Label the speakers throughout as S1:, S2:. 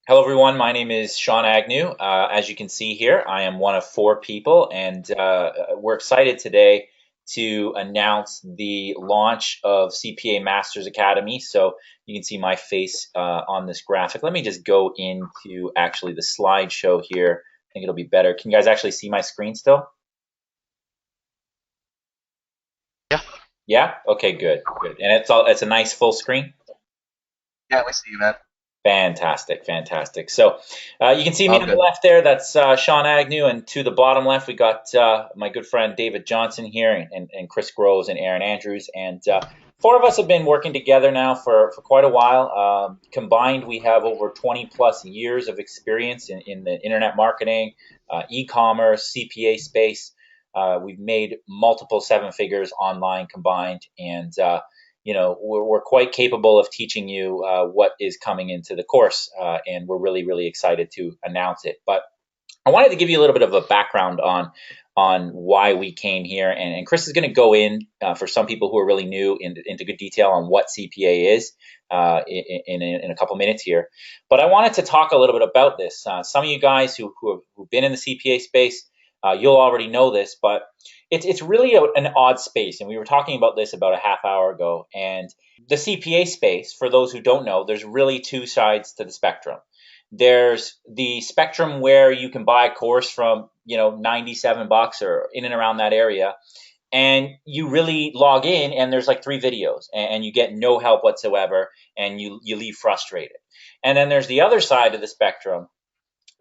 S1: Hello, everyone. My name is Sean Agnew. As you can see here, I am one of four people, and we're excited today to announce the launch of CPA Masters Academy. So you can see my face on this graphic. Let me just go into actually the slideshow here. I think it'll be better. Can you guys actually see my screen still?
S2: Yeah,
S1: Yeah? Okay, good, good. And it's a nice full screen.
S2: yeah, we see you, man.
S1: Fantastic, fantastic. So you can see me
S2: All
S1: on the
S2: good.
S1: left there. That's Sean Agnew, and to the bottom left, we got my good friend David Johnson here, and Chris Groves and Aaron Andrews, and four of us have been working together now for quite a while. Combined, we have over 20 plus years of experience in the internet marketing, e-commerce, CPA space. We've made multiple seven figures online combined, and we're quite capable of teaching you what is coming into the course, and we're really excited to announce it. But I wanted to give you a little bit of a background on why we came here, and Chris is going to go in for some people who are really new into good detail on what CPA is in a couple minutes here. But I wanted to talk a little bit about this. Some of you guys who've been in the CPA space, you'll already know this, but it's really an odd space, and we were talking about this about a half hour ago. And the CPA space, for those who don't know, there's really two sides to the spectrum. There's the spectrum where you can buy a course from 97 bucks or in and around that area, and you really log in and there's like three videos, and you get no help whatsoever, and you leave frustrated. And then there's the other side of the spectrum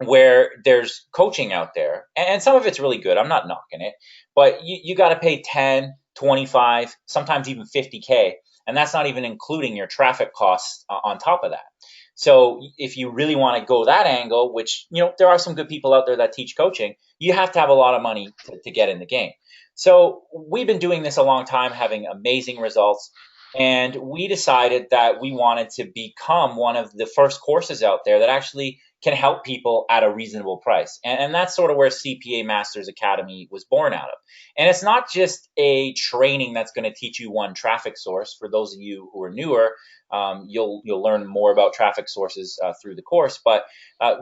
S1: where there's coaching out there, and some of it's really good. I'm not knocking it, but you got to pay 10, 25, sometimes even 50K, and that's not even including your traffic costs on top of that. So if you really want to go that angle, which there are some good people out there that teach coaching, you have to have a lot of money to get in the game. So we've been doing this a long time, having amazing results. And we decided that we wanted to become one of the first courses out there that actually can help people at a reasonable price. And that's sort of where CPA Masters Academy was born out of. And it's not just a training that's going to teach you one traffic source. For those of you who are newer, you'll learn more about traffic sources through the course. But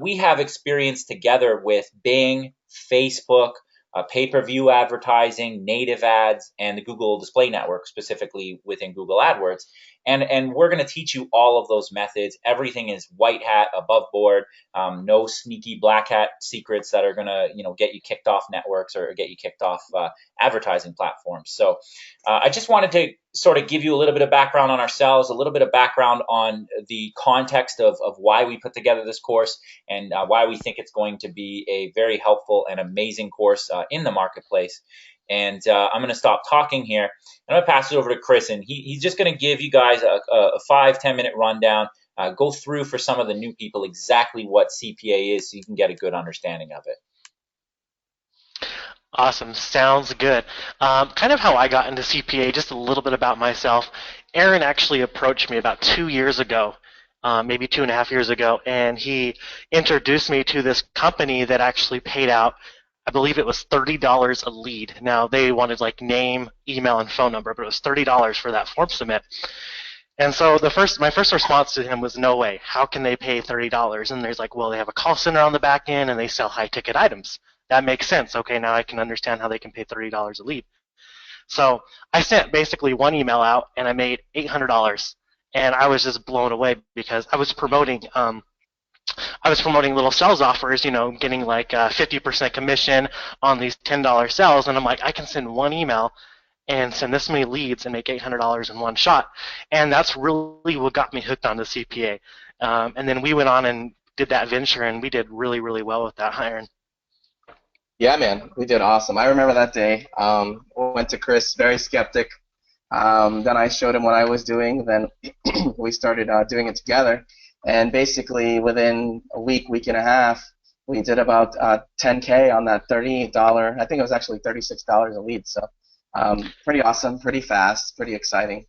S1: we have experience together with Bing, Facebook, pay-per-view advertising, native ads, and the Google Display Network, specifically within Google AdWords. And we're going to teach you all of those methods. Everything is white hat, above board. No sneaky black hat secrets that are going to get you kicked off networks or get you kicked off advertising platforms. So I just wanted to sort of give you a little bit of background on ourselves, a little bit of background on the context of why we put together this course, and why we think it's going to be a very helpful and amazing course in the marketplace. And I'm going to stop talking here. I'm going to pass it over to Chris, and he's just going to give you guys a 5-10 minute rundown, go through for some of the new people exactly what CPA is so you can get a good understanding of it.
S2: Awesome. Sounds good. Kind of how I got into CPA, just a little bit about myself. Aaron actually approached me about 2 years ago, maybe 2.5 years ago, and he introduced me to this company that actually paid out, I believe it was $30 a lead. Now, they wanted like name, email, and phone number, but it was $30 for that form submit. And so my first response to him was, no way. How can they pay $30? And there's like, well, they have a call center on the back end and they sell high ticket items. That makes sense. Okay, now I can understand how they can pay $30 a lead. So I sent basically one email out and I made $800. And I was just blown away because I was promoting little sales offers, getting like 50% commission on these $10 sales. And I'm like, I can send one email and send this many leads and make $800 in one shot. And that's really what got me hooked on the CPA. And then we went on and did that venture, and we did really well with that hiring.
S3: Yeah, man, we did awesome. I remember that day. Went to Chris, very skeptic. Then I showed him what I was doing. Then we started doing it together. And basically, within a week and a half, we did about 10K on that $30. I think it was actually $36 a lead. So pretty awesome, pretty fast, pretty exciting.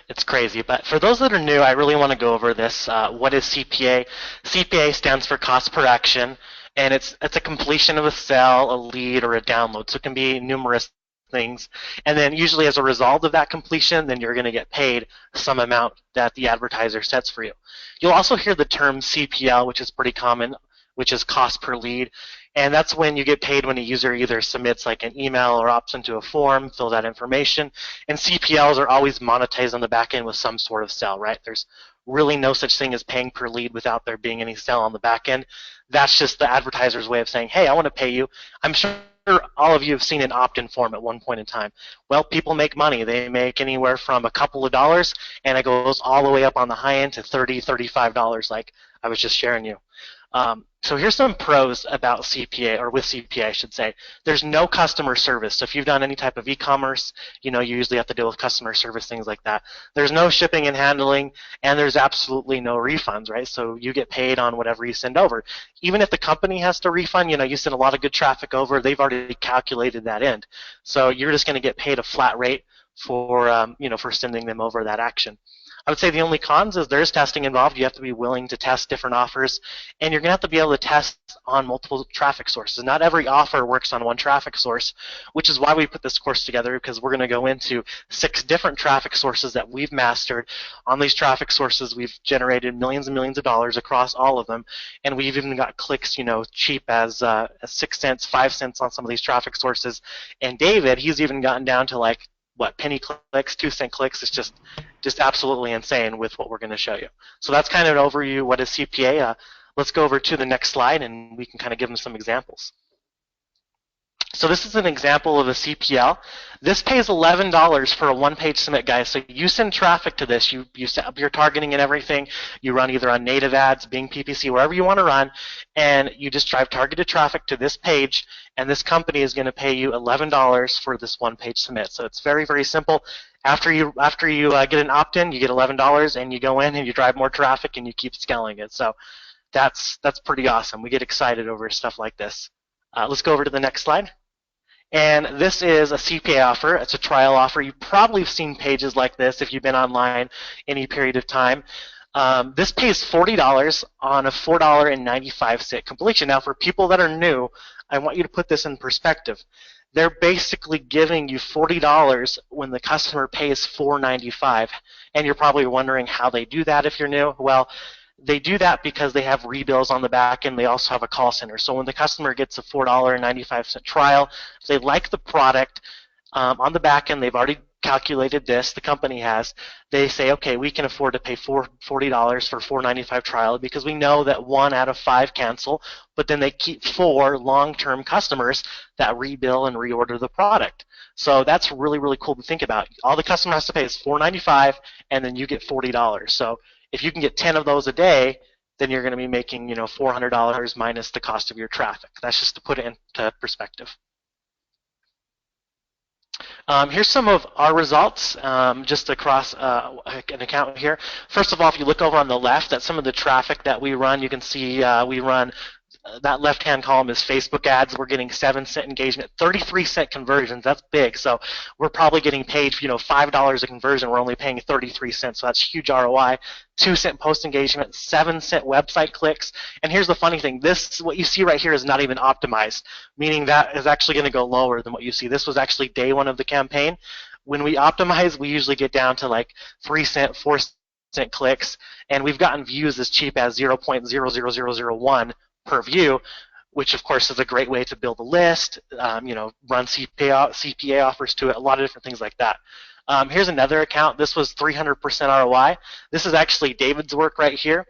S2: It's crazy. But for those that are new, I really want to go over this. What is CPA? CPA stands for cost per action, and it's a completion of a sale, a lead, or a download. So it can be numerous things. And then usually as a result of that completion, then you're going to get paid some amount that the advertiser sets for you. You'll also hear the term CPL, which is pretty common, which is cost per lead. And that's when you get paid when a user either submits like an email or opts into a form, fills out information. And CPLs are always monetized on the back end with some sort of sell, right? There's really no such thing as paying per lead without there being any sell on the back end. That's just the advertiser's way of saying, hey, I want to pay you. I'm sure all of you have seen an opt-in form at one point in time. Well, people make money. They make anywhere from a couple of dollars, and it goes all the way up on the high end to $30, $35, like I was just sharing you. So here's some pros about CPA, or with CPA, I should say. There's no customer service. So if you've done any type of e-commerce, you usually have to deal with customer service, things like that. There's no shipping and handling, and there's absolutely no refunds, right? So you get paid on whatever you send over. Even if the company has to refund, you send a lot of good traffic over, they've already calculated that in. So you're just going to get paid a flat rate for, for sending them over that action. I would say the only cons is there is testing involved. You have to be willing to test different offers, and you're going to have to be able to test on multiple traffic sources. Not every offer works on one traffic source, which is why we put this course together, because we're going to go into 6 different traffic sources that we've mastered. On these traffic sources, we've generated millions and millions of dollars across all of them, and we've even got clicks, cheap as 6 cents, 5 cents on some of these traffic sources. And David, he's even gotten down to like, penny clicks, 2-cent clicks. It's just absolutely insane with what we're going to show you. So that's kind of an overview. What is CPA? Let's go over to the next slide, and we can kind of give them some examples. So this is an example of a CPL. This pays $11 for a one-page submit, guys. So you send traffic to this. You set up your targeting and everything. You run either on native ads, Bing PPC, wherever you want to run, and you just drive targeted traffic to this page, and this company is going to pay you $11 for this one-page submit. So it's very, very simple. After you get an opt-in, you get $11, and you go in and you drive more traffic and you keep scaling it. So that's pretty awesome. We get excited over stuff like this. Let's go over to the next slide. And this is a CPA offer. It's a trial offer. You probably have seen pages like this if you've been online any period of time. This pays $40 on a $4.95 completion. Now, for people that are new, I want you to put this in perspective. They're basically giving you $40 when the customer pays $4.95. And you're probably wondering how they do that if you're new. Well, they do that because they have rebills on the back end. They also have a call center. So when the customer gets a $4.95 trial, if they like the product, on the back end, they've already calculated this, the company has. They say, okay, we can afford to pay $40 for $4.95 trial because we know that 1 out of 5 cancel, but then they keep 4 long-term customers that rebill and reorder the product. So that's really, really cool to think about. All the customer has to pay is $4.95, and then you get $40. So if you can get 10 of those a day, then you're going to be making, $400 minus the cost of your traffic. That's just to put it into perspective. Here's some of our results just across an account here. First of all, if you look over on the left at some of the traffic that we run, you can see we run that left-hand column is Facebook ads. We're getting 7-cent engagement, 33-cent conversions. That's big. So we're probably getting paid, $5 a conversion. We're only paying 33 cents. So that's huge ROI. 2-cent post engagement, 7-cent website clicks. And here's the funny thing. What you see right here is not even optimized, meaning that is actually going to go lower than what you see. This was actually day 1 of the campaign. When we optimize, we usually get down to like 3-cent, 4-cent clicks, and we've gotten views as cheap as 0.00001 per view, which of course is a great way to build a list, run CPA offers to it, a lot of different things like that. Here's another account. This was 300% ROI. This is actually David's work right here.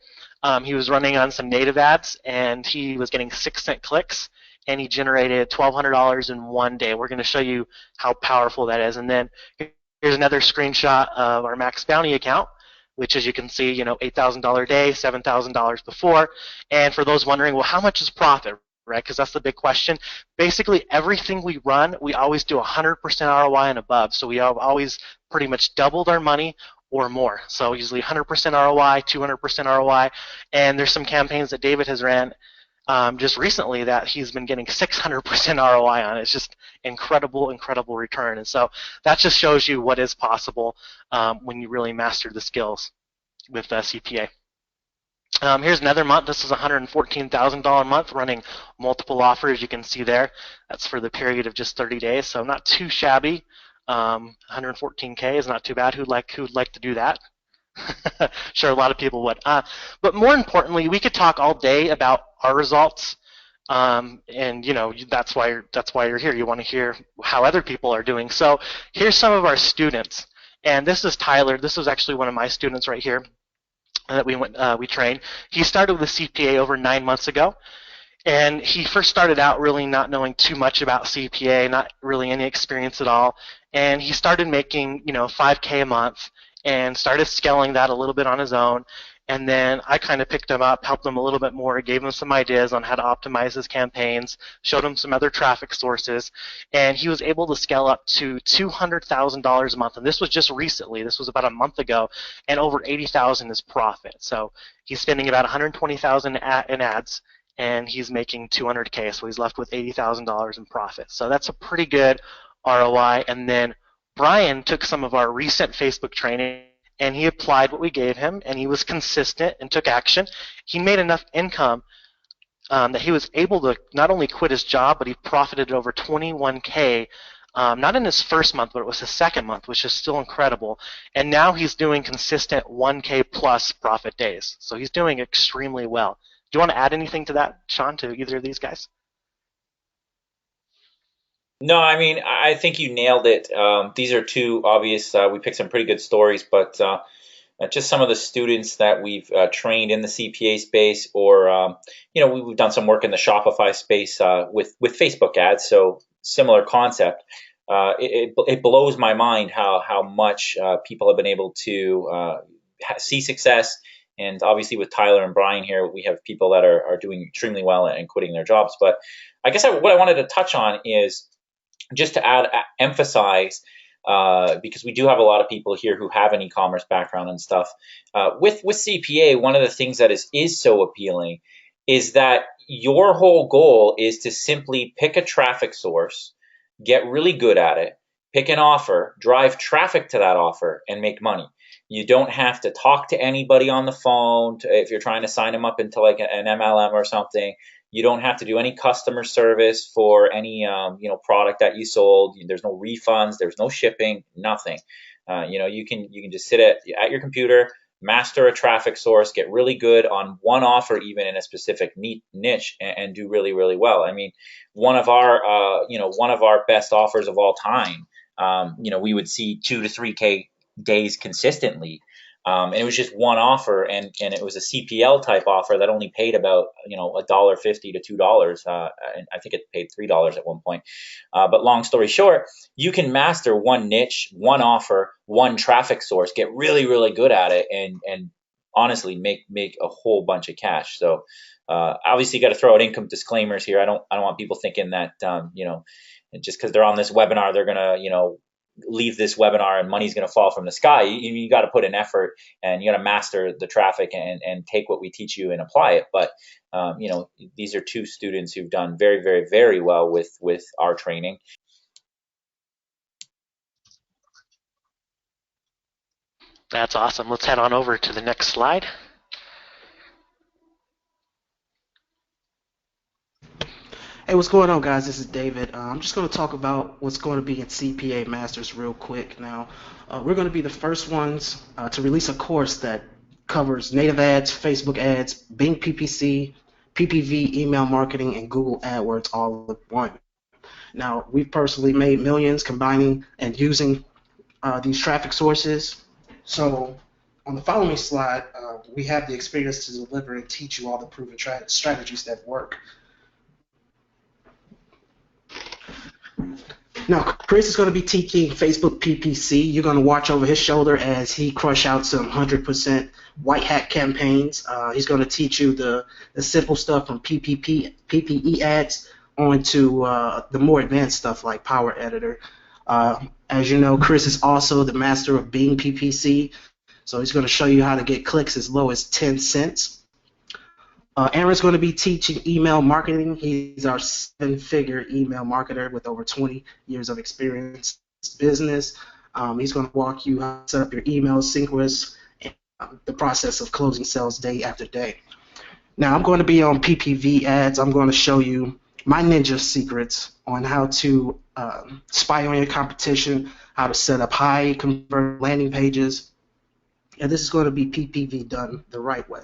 S2: He was running on some native ads, and he was getting 6-cent clicks, and he generated $1,200 in 1 day. We're going to show you how powerful that is. And then here's another screenshot of our Max Bounty account, which, as you can see, $8,000 a day, $7,000 before. And for those wondering, well, how much is profit, right? Because that's the big question. Basically, everything we run, we always do 100% ROI and above. So we have always pretty much doubled our money or more. So usually 100% ROI, 200% ROI. And there's some campaigns that David has ran just recently that he's been getting 600% ROI on. It's just incredible, incredible return. And so that just shows you what is possible when you really master the skills with CPA. Here's another month. This is a $114,000 month running multiple offers. You can see there. That's for the period of just 30 days, so not too shabby. 114K is not too bad. Who'd like to do that? Sure, a lot of people would. But more importantly, we could talk all day about our results, and that's why you're here. You want to hear how other people are doing. So here's some of our students, and this is Tyler. This was actually one of my students right here that we trained. He started with a CPA over 9 months ago. And he first started out really not knowing too much about CPA, not really any experience at all. And he started making, 5K a month and started scaling that a little bit on his own. And then I kind of picked him up, helped him a little bit more, gave him some ideas on how to optimize his campaigns, showed him some other traffic sources, and he was able to scale up to $200,000 a month. And this was just recently. This was about a month ago, and over $80,000 is profit. So he's spending about $120,000 in ads, and he's making $200K, so he's left with $80,000 in profit. So that's a pretty good ROI. And then Brian took some of our recent Facebook training, and he applied what we gave him, and he was consistent and took action. He made enough income that he was able to not only quit his job, but he profited over 21K, not in his first month, but it was his second month, which is still incredible. And now he's doing consistent 1K plus profit days. So he's doing extremely well. Do you want to add anything to that, Sean, to either of these guys?
S1: No, I mean, I think you nailed it. These are two obvious. We picked some pretty good stories, but just some of the students that we've trained in the CPA space, or we've done some work in the Shopify space with Facebook ads. So similar concept. It blows my mind how much people have been able to see success. And obviously, with Tyler and Brian here, we have people that are doing extremely well and quitting their jobs. But I guess what I wanted to touch on is just to emphasize, because we do have a lot of people here who have an e-commerce background and stuff. With CPA, one of the things that is so appealing is that your whole goal is to simply pick a traffic source, get really good at it, pick an offer, drive traffic to that offer, and make money. You don't have to talk to anybody on the phone if you're trying to sign them up into like an MLM or something. You don't have to do any customer service for any product that you sold. There's no refunds. There's no shipping. Nothing. You can just sit at your computer, master a traffic source, get really good on one offer, even in a specific niche, and do really, really well. I mean, one of our best offers of all time. We would see 2 to 3K days consistently. And it was just one offer, and it was a CPL type offer that only paid about $1.50 to $2. And I think it paid $3 at one point. But long story short, you can master one niche, one offer, one traffic source, get really, really good at it, and honestly make a whole bunch of cash. So obviously, you got to throw out income disclaimers here. I don't want people thinking that just because they're on this webinar, they're gonna leave this webinar and money's going to fall from the sky. You got to put in effort, and you got to master the traffic and take what we teach you and apply it. But these are two students who've done very, very, very well with our training.
S2: That's awesome. Let's head on over to the next slide.
S4: Hey, what's going on, guys? This is David. I'm just going to talk about what's going to be in CPA Masters real quick. Now, we're going to be the first ones to release a course that covers native ads, Facebook ads, Bing PPC, PPV, email marketing, and Google AdWords all in one. Now, we've personally made millions combining and using these traffic sources. So, on the following slide, we have the experience to deliver and teach you all the proven strategies that work. Now, Chris is going to be teaching Facebook PPC. You're going to watch over his shoulder as he crush out some 100% white hat campaigns. He's going to teach you the simple stuff from PPE ads on to the more advanced stuff like Power Editor. As you know, Chris is also the master of Bing PPC, so he's going to show you how to get clicks as low as 10 cents. Aaron's going to be teaching email marketing. He's our 7-figure email marketer with over 20 years of experience in business. He's going to walk you how to set up your email synchronous the process of closing sales day after day. Now I'm going to be on PPV ads. I'm going to show you my ninja secrets on how to spy on your competition, how to set up high converting landing pages, and this is going to be PPV done the right way.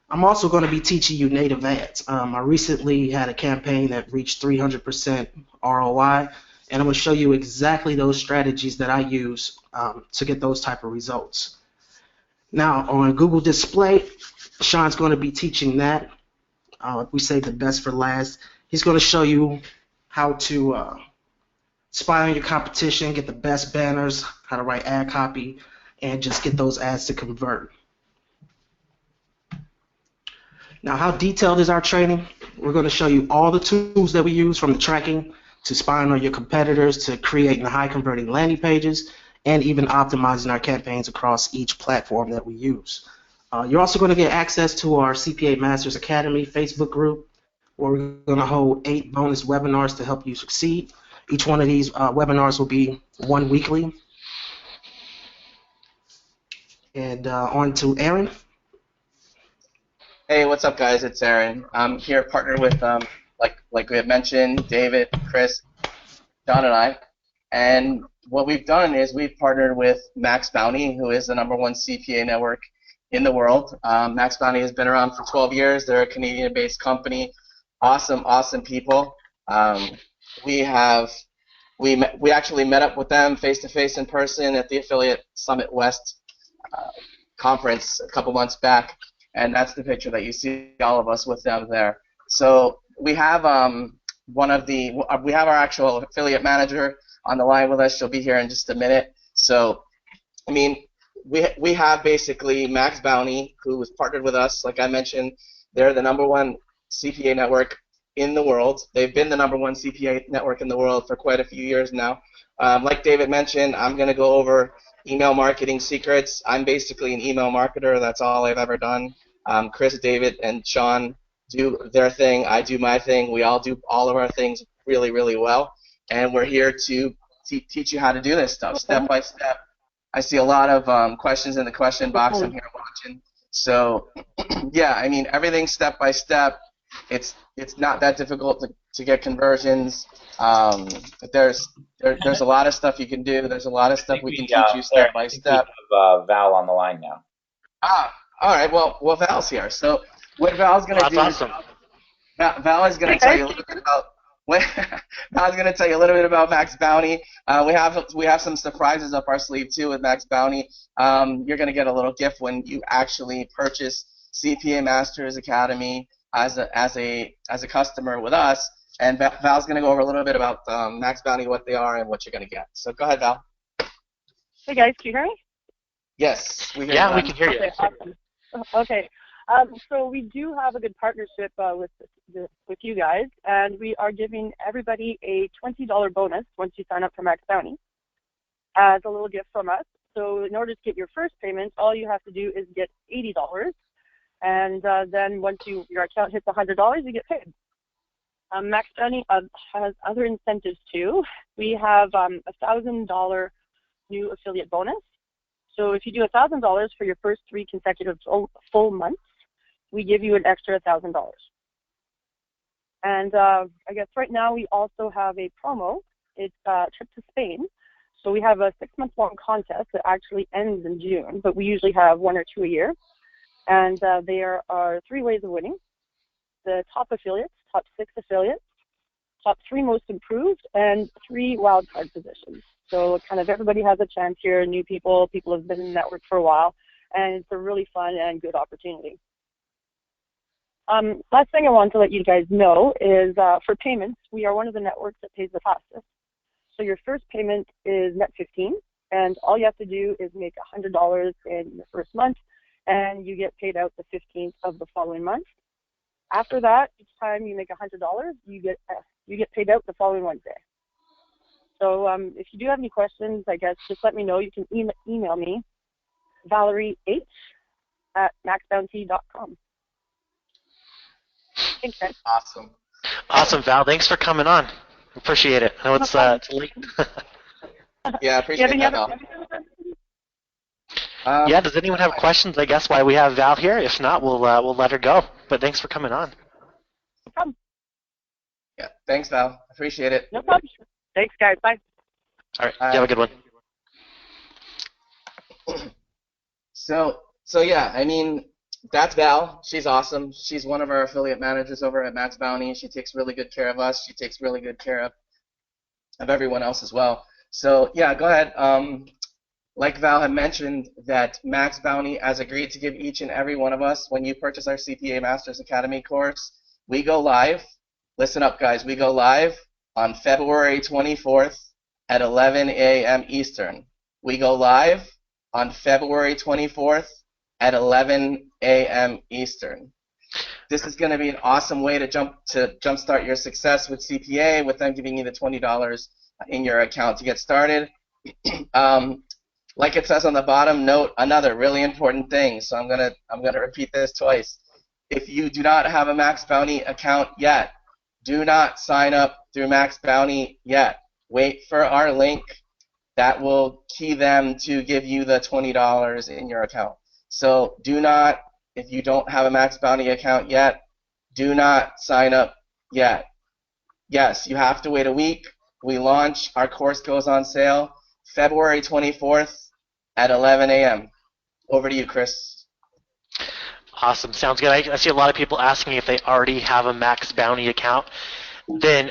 S4: I'm also going to be teaching you native ads. I recently had a campaign that reached 300% ROI, and I'm going to show you exactly those strategies that I use to get those type of results. Now on Google Display, Sean's going to be teaching that. We saved the best for last. He's going to show you how to spy on your competition, get the best banners, how to write ad copy, and just get those ads to convert. Now, how detailed is our training? We're going to show you all the tools that we use, from the tracking to spying on your competitors to creating high converting landing pages and even optimizing our campaigns across each platform that we use. You're also going to get access to our CPA Masters Academy Facebook group, where we're going to hold 8 bonus webinars to help you succeed. Each one of these webinars will be one weekly. And on to Aaron.
S3: Hey, what's up, guys? It's Aaron. I'm here partnered with, like we had mentioned, David, Chris, John, and I. And what we've done is we've partnered with Max Bounty, who is the #1 CPA network in the world. Max Bounty has been around for 12 years. They're a Canadian-based company. Awesome, awesome people. We actually met up with them face-to-face in person at the Affiliate Summit West conference a couple months back. And that's the picture that you see all of us with them there. So we have we have our actual affiliate manager on the line with us. She'll be here in just a minute. So, I mean, we have basically Max Bounty, who was partnered with us. Like I mentioned, they're the #1 CPA network in the world. They've been the #1 CPA network in the world for quite a few years now. Like David mentioned, I'm going to go over email marketing secrets. I'm basically an email marketer. That's all I've ever done. Chris, David, and Sean do their thing. I do my thing. We all do all of our things really, really well. And we're here to teach you how to do this stuff step by step. I see a lot of questions in the question box. I'm here watching. So, yeah, I mean, everything step by step. It's not that difficult to get conversions. There's a lot of stuff you can do. There's a lot of stuff we can teach you step by step.
S1: We have Val on the line now.
S3: All right. Well, Val's here. So what Val's going to do?
S2: Awesome.
S3: Val is going to tell you a little bit about. Val's going to tell you a little bit about Max Bounty. We have some surprises up our sleeve too with Max Bounty. You're going to get a little gift when you actually purchase CPA Masters Academy as a customer with us. And Val's going to go over a little bit about Max Bounty, what they are, and what you're going to get. So go ahead, Val.
S5: Hey guys, can you hear me?
S3: Yes, we hear
S2: Yeah,
S3: you.
S2: we can hear you.
S5: Okay, awesome. Okay, so we do have a good partnership with you guys, and we are giving everybody a $20 bonus once you sign up for Max Bounty as a little gift from us. So in order to get your first payment, all you have to do is get $80, and then once your account hits $100, you get paid. Max Bounty has other incentives too. We have a $1,000 new affiliate bonus. So if you do $1,000 for your first 3 consecutive full months, we give you an extra $1,000. And I guess right now we also have a promo. It's a trip to Spain. So we have a 6-month-long contest that actually ends in June, but we usually have 1 or 2 a year. And there are 3 ways of winning: the top affiliates, top 6 affiliates, top 3 most improved, and 3 wildcard positions. So kind of everybody has a chance here, new people have been in the network for a while, and it's a really fun and good opportunity. Last thing I want to let you guys know is for payments, we are one of the networks that pays the fastest. So your first payment is net 15, and all you have to do is make $100 in the first month, and you get paid out the 15th of the following month. After that, each time you make $100, you get paid out the following Wednesday. So if you do have any questions, I guess just let me know. You can email me, ValerieH@maxbounty.com. Thanks, guys.
S3: Awesome.
S2: Awesome, Val. Thanks for coming on. Appreciate it. I know it's late.
S3: Yeah, I appreciate that, Val.
S2: Yeah, does anyone have questions, I guess, why we have Val here? If not, we'll let her go. But thanks for coming on.
S5: No problem.
S3: Yeah, thanks, Val. Appreciate it.
S5: No problem. Thanks, guys. Bye.
S2: All right, you have a good one.
S3: So yeah, I mean, that's Val. She's awesome. She's one of our affiliate managers over at Max Bounty. She takes really good care of us. She takes really good care of everyone else as well. So yeah, go ahead. Like Val had mentioned, that Max Bounty has agreed to give each and every one of us, when you purchase our CPA Masters Academy course, we go live. Listen up, guys. We go live on February 24th at 11 a.m. Eastern. We go live on February 24th at 11 a.m. Eastern. This is going to be an awesome way to jumpstart your success with CPA, with them giving you the $20 in your account to get started. Like it says on the bottom, note another really important thing. So I'm gonna repeat this twice. If you do not have a Max Bounty account yet, do not sign up through Max Bounty yet. Wait for our link. That will key them to give you the $20 in your account. So do not, if you don't have a Max Bounty account yet, do not sign up yet. Yes, you have to wait a week. We launch, our course goes on sale February 24th at 11 a.m. Over to you, Chris.
S2: Awesome. Sounds good. I see a lot of people asking if they already have a Max Bounty account. Then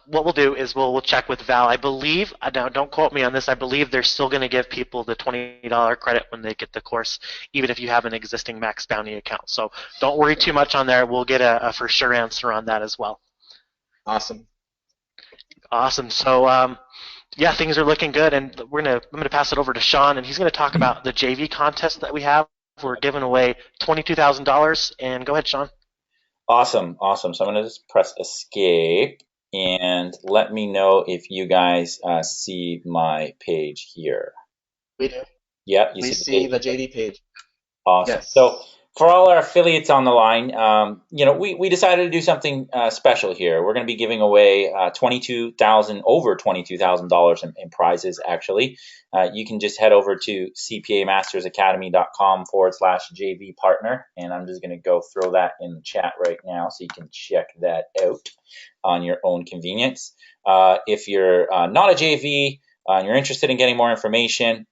S2: what we'll do is we'll check with Val. I believe, now don't quote me on this, I believe they're still going to give people the $20 credit when they get the course, even if you have an existing Max Bounty account. So don't worry too much on there. We'll get a for sure answer on that as well.
S3: Awesome.
S2: Awesome. So yeah, things are looking good, and I'm gonna pass it over to Sean, and he's gonna talk about the JV contest that we have. We're giving away $22,000, and go ahead, Sean.
S1: Awesome. So I'm going to just press escape and let me know if you guys see my page here.
S3: We do.
S1: Yeah,
S3: We see the JV page.
S1: Awesome.
S3: Yes.
S1: So for all our affiliates on the line, we decided to do something special here. We're going to be giving away over $22,000 in prizes. Actually, you can just head over to cpamastersacademy.com/JV partner, and I'm just going to go throw that in the chat right now so you can check that out on your own convenience. If you're not a JV and you're interested in getting more information,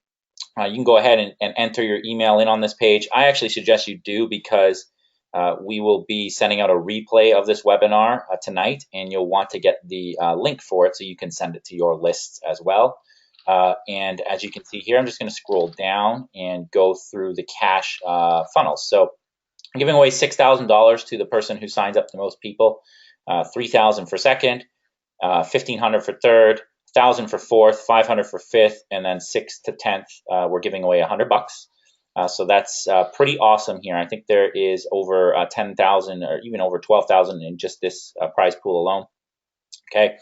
S1: you can go ahead and enter your email in on this page. I actually suggest you do, because we will be sending out a replay of this webinar tonight, and you'll want to get the link for it so you can send it to your lists as well. And as you can see here, I'm just going to scroll down and go through the cash funnels. So I'm giving away $6,000 to the person who signs up the most people, $3,000 for second, $1,500 for third, $1,000 for fourth, $500 for fifth, and then 6th to 10th, we're giving away $100. So that's pretty awesome here. I think there is over 10,000 or even over 12,000 in just this prize pool alone. Okay,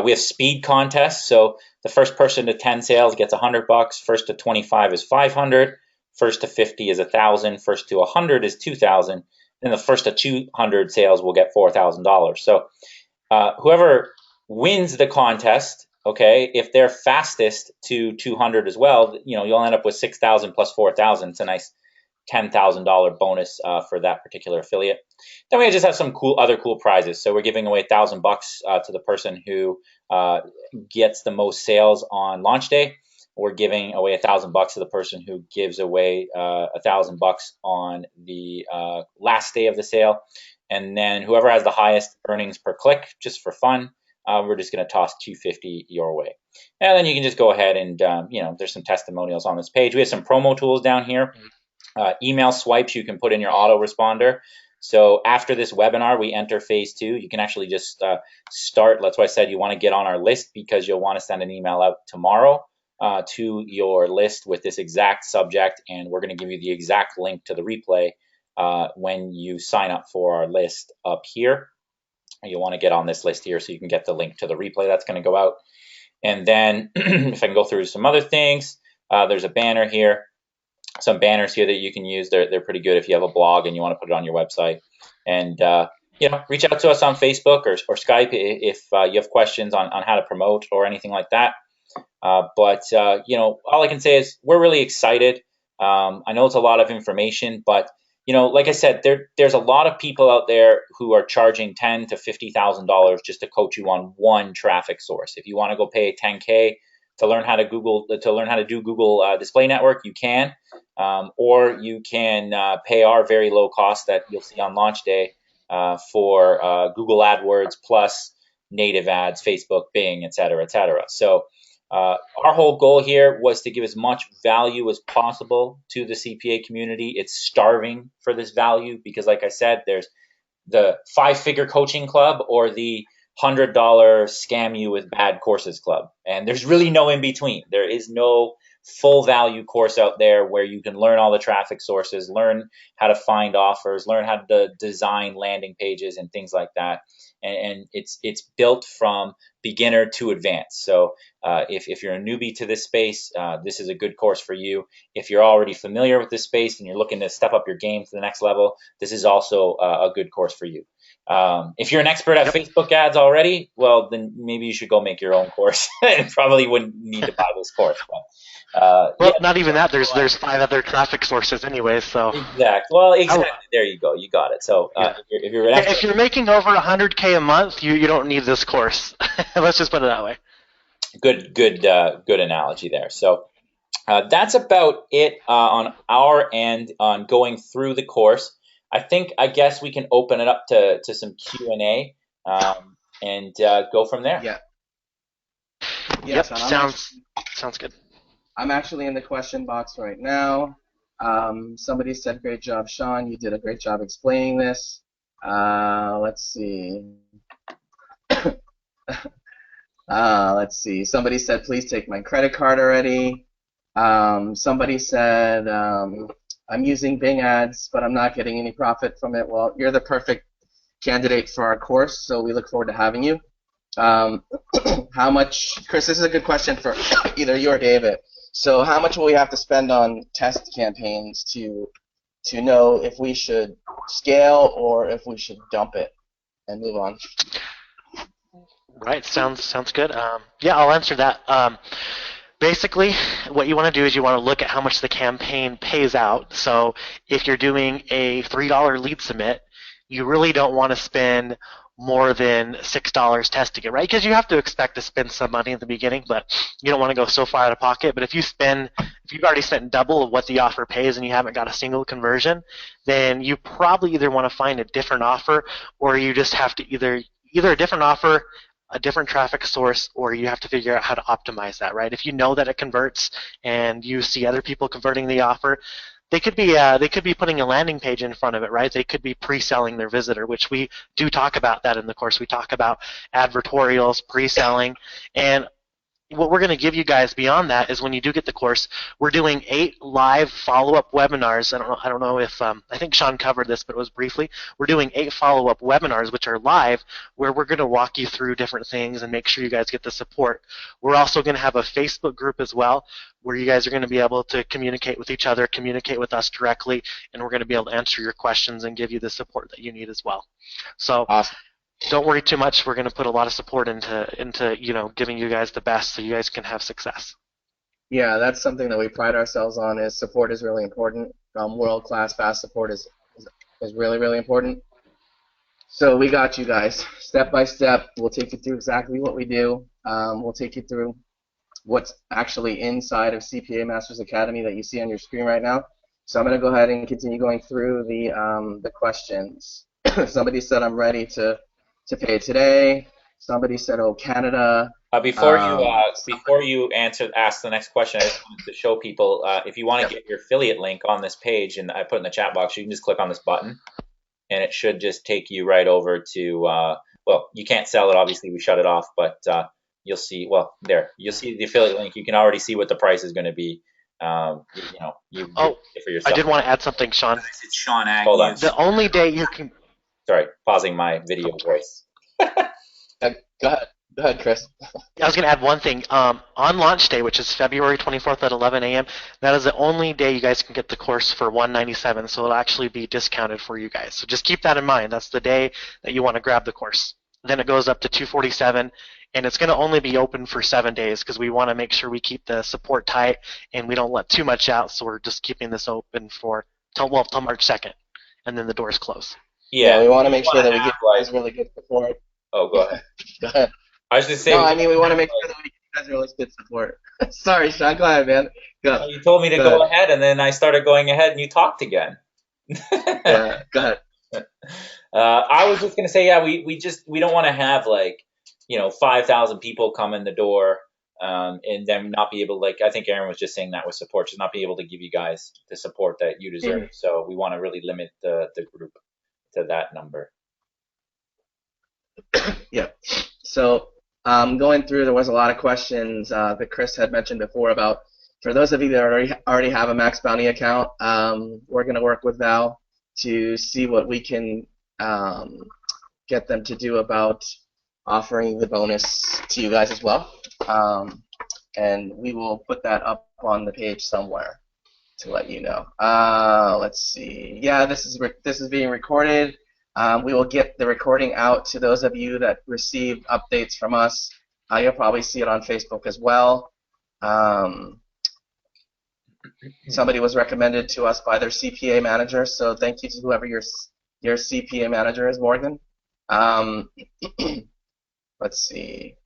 S1: we have speed contests. So the first person to 10 sales gets $100. First to 25 is $500. First to 50 is $1,000. First to 100 is $2,000. And the first to 200 sales will get $4,000. So whoever wins the contest, okay, if they're fastest to 200 as well, you'll end up with 6,000 plus 4,000. It's a nice $10,000 bonus for that particular affiliate. Then we just have some other cool prizes. So we're giving away $1,000 to the person who gets the most sales on launch day. We're giving away $1,000 to the person who gives away $1,000 on the last day of the sale. And then whoever has the highest earnings per click, just for fun, we're just going to toss $250 your way. And then you can just go ahead and, there's some testimonials on this page. We have some promo tools down here. Email swipes you can put in your autoresponder. So after this webinar, we enter phase 2. You can actually just start. That's why I said you want to get on our list, because you'll want to send an email out tomorrow to your list with this exact subject. And we're going to give you the exact link to the replay when you sign up for our list up here. You'll want to get on this list here so you can get the link to the replay that's going to go out. And then if I can go through some other things, there's a banner here, some banners here that you can use. They're pretty good if you have a blog and you want to put it on your website. And reach out to us on Facebook or Skype if you have questions on how to promote or anything like that. But all I can say is we're really excited. I know it's a lot of information, but like I said, there's a lot of people out there who are charging $10,000 to $50,000 just to coach you on one traffic source. If you want to go pay $10K to learn how to do Google Display Network, you can, or you can pay our very low cost that you'll see on launch day for Google AdWords plus native ads, Facebook, Bing, et cetera, et cetera. So our whole goal here was to give as much value as possible to the CPA community. It's starving for this value because, like I said, there's the 5-figure coaching club or the $100 scam you with bad courses club. And there's really no in between. There is no full value course out there where you can learn all the traffic sources, learn how to find offers, learn how to design landing pages and things like that. And it's built from beginner to advanced. So if you're a newbie to this space, this is a good course for you. If you're already familiar with this space and you're looking to step up your game to the next level, this is also a good course for you. If you're an expert at Facebook ads already, well, then maybe you should go make your own course and probably wouldn't need to buy this course. But,
S2: well, not even that. There's 5 other traffic sources anyway. So
S1: exactly. There you go. You got it. So
S2: if you're making over $100K a month, you don't need this course. Let's just put it that way.
S1: Good analogy there. So that's about it on our end on going through the course. I guess we can open it up to some Q&A and go from there.
S3: Yeah.
S2: Yep. Sounds good.
S3: I'm actually in the question box right now. Somebody said, "Great job, Sean. You did a great job explaining this." Let's see. Somebody said, "Please take my credit card already." Somebody said, "I'm using Bing ads, but I'm not getting any profit from it." Well, you're the perfect candidate for our course, so we look forward to having you. How much, Chris? This is a good question for either you or David. So, how much will we have to spend on test campaigns to know if we should scale or if we should dump it and move on?
S2: Right. Sounds good. Yeah, I'll answer that. Basically, what you want to do is you want to look at how much the campaign pays out. So if you're doing a $3 lead submit, you really don't want to spend more than $6 testing it, right? Because you have to expect to spend some money at the beginning, but you don't want to go so far out of pocket. But if you've already spent double of what the offer pays and you haven't got a single conversion, then you probably either want to find a different offer, or you just have to either a different offer, a different traffic source, or you have to figure out how to optimize that, right? If you know that it converts and you see other people converting the offer, they could be putting a landing page in front of it, right? They could be pre-selling their visitor, which we do talk about that in the course. We talk about advertorials, pre-selling, and what we're going to give you guys beyond that is when you do get the course, we're doing 8 live follow-up webinars. I don't know if I think Sean covered this, but it was briefly. We're doing 8 follow-up webinars, which are live, where we're going to walk you through different things and make sure you guys get the support. We're also going to have a Facebook group as well, where you guys are going to be able to communicate with each other, communicate with us directly, and we're going to be able to answer your questions and give you the support that you need as well. So.
S3: Awesome.
S2: Don't worry too much. We're going to put a lot of support into giving you guys the best so you guys can have success.
S3: Yeah, that's something that we pride ourselves on. Is support is really important. World-class fast support is really, really important. So we got you guys. Step by step, we'll take you through exactly what we do. We'll take you through what's actually inside of CPA Masters Academy that you see on your screen right now. So I'm going to go ahead and continue going through the questions. Somebody said, "I'm ready to pay today." Somebody said, "Oh, Canada."
S1: Before you ask the next question, I just wanted to show people if you want to get your affiliate link on this page, and I put in the chat box, you can just click on this button, and it should just take you right over to. Well, you can't sell it, obviously, we shut it off, but you'll see. Well, there, you'll see the affiliate link. You can already see what the price is going to be. You for yourself.
S2: I did want to add something, Sean.
S6: It's Sean Agnew.
S1: Hold on.
S2: The only day you can.
S1: Sorry, pausing my video voice.
S3: Go ahead, Chris.
S2: I was going to add one thing. On launch day, which is February 24th at 11 a.m., that is the only day you guys can get the course for $197, so it'll actually be discounted for you guys. So just keep that in mind. That's the day that you want to grab the course. Then it goes up to $247, and it's going to only be open for 7 days because we want to make sure we keep the support tight and we don't let too much out. So we're just keeping this open for till March 2nd, and then the doors close.
S3: Yeah, we want to make sure that we
S1: have,
S3: give you guys really good support.
S1: Oh, go ahead.
S3: Go ahead.
S1: I was just saying.
S3: No, I mean we want to make sure that we give you guys really good support. Sorry, Sean. Go ahead, man. Go.
S1: You told me to go ahead, and then I started going ahead, and you talked again.
S3: Yeah, go ahead.
S1: I was just gonna say, yeah, we don't want to have like 5,000 people come in the door, and then not be able to, like I think Aaron was just saying that with support, just not be able to give you guys the support that you deserve. So we want to really limit the group to that number.
S3: Yeah. So going through, there was a lot of questions that Chris had mentioned before about, for those of you that already have a Max Bounty account, we're going to work with Val to see what we can get them to do about offering the bonus to you guys as well. And we will put that up on the page somewhere to let you know. Let's see. Yeah, this is being recorded. We will get the recording out to those of you that received updates from us. You'll probably see it on Facebook as well. Somebody was recommended to us by their CPA manager, so thank you to whoever your CPA manager is, Morgan. Let's see.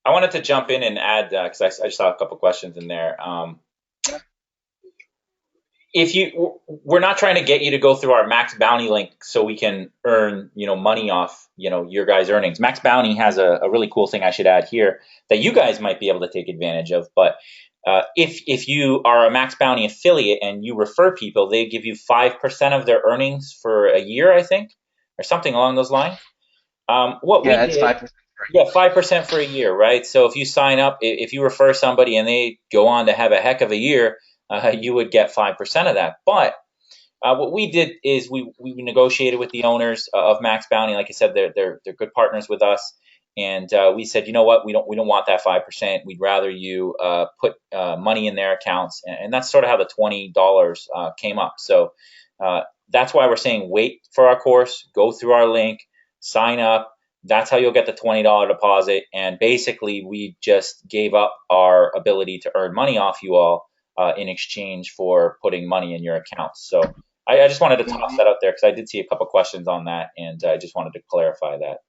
S1: I wanted to jump in and add, because I saw a couple questions in there. We're not trying to get you to go through our Max Bounty link so we can earn, money off, your guys' earnings. Max Bounty has a really cool thing I should add here that you guys might be able to take advantage of. But if you are a Max Bounty affiliate and you refer people, they give you 5% of their earnings for a year, I think, or something along those lines.
S3: It's 5%.
S1: Yeah, 5% for a year, right? So if you sign up, if you refer somebody and they go on to have a heck of a year, you would get 5% of that. But what we did is we negotiated with the owners of Max Bounty. Like I said, they're good partners with us, and we said, you know what, we don't want that 5%. We'd rather you put money in their accounts, and that's sort of how the $20 came up. So that's why we're saying wait for our course, go through our link, sign up. That's how you'll get the $20 deposit. And basically, we just gave up our ability to earn money off you all in exchange for putting money in your accounts. So I just wanted to toss that out there because I did see a couple questions on that, and I just wanted to clarify that.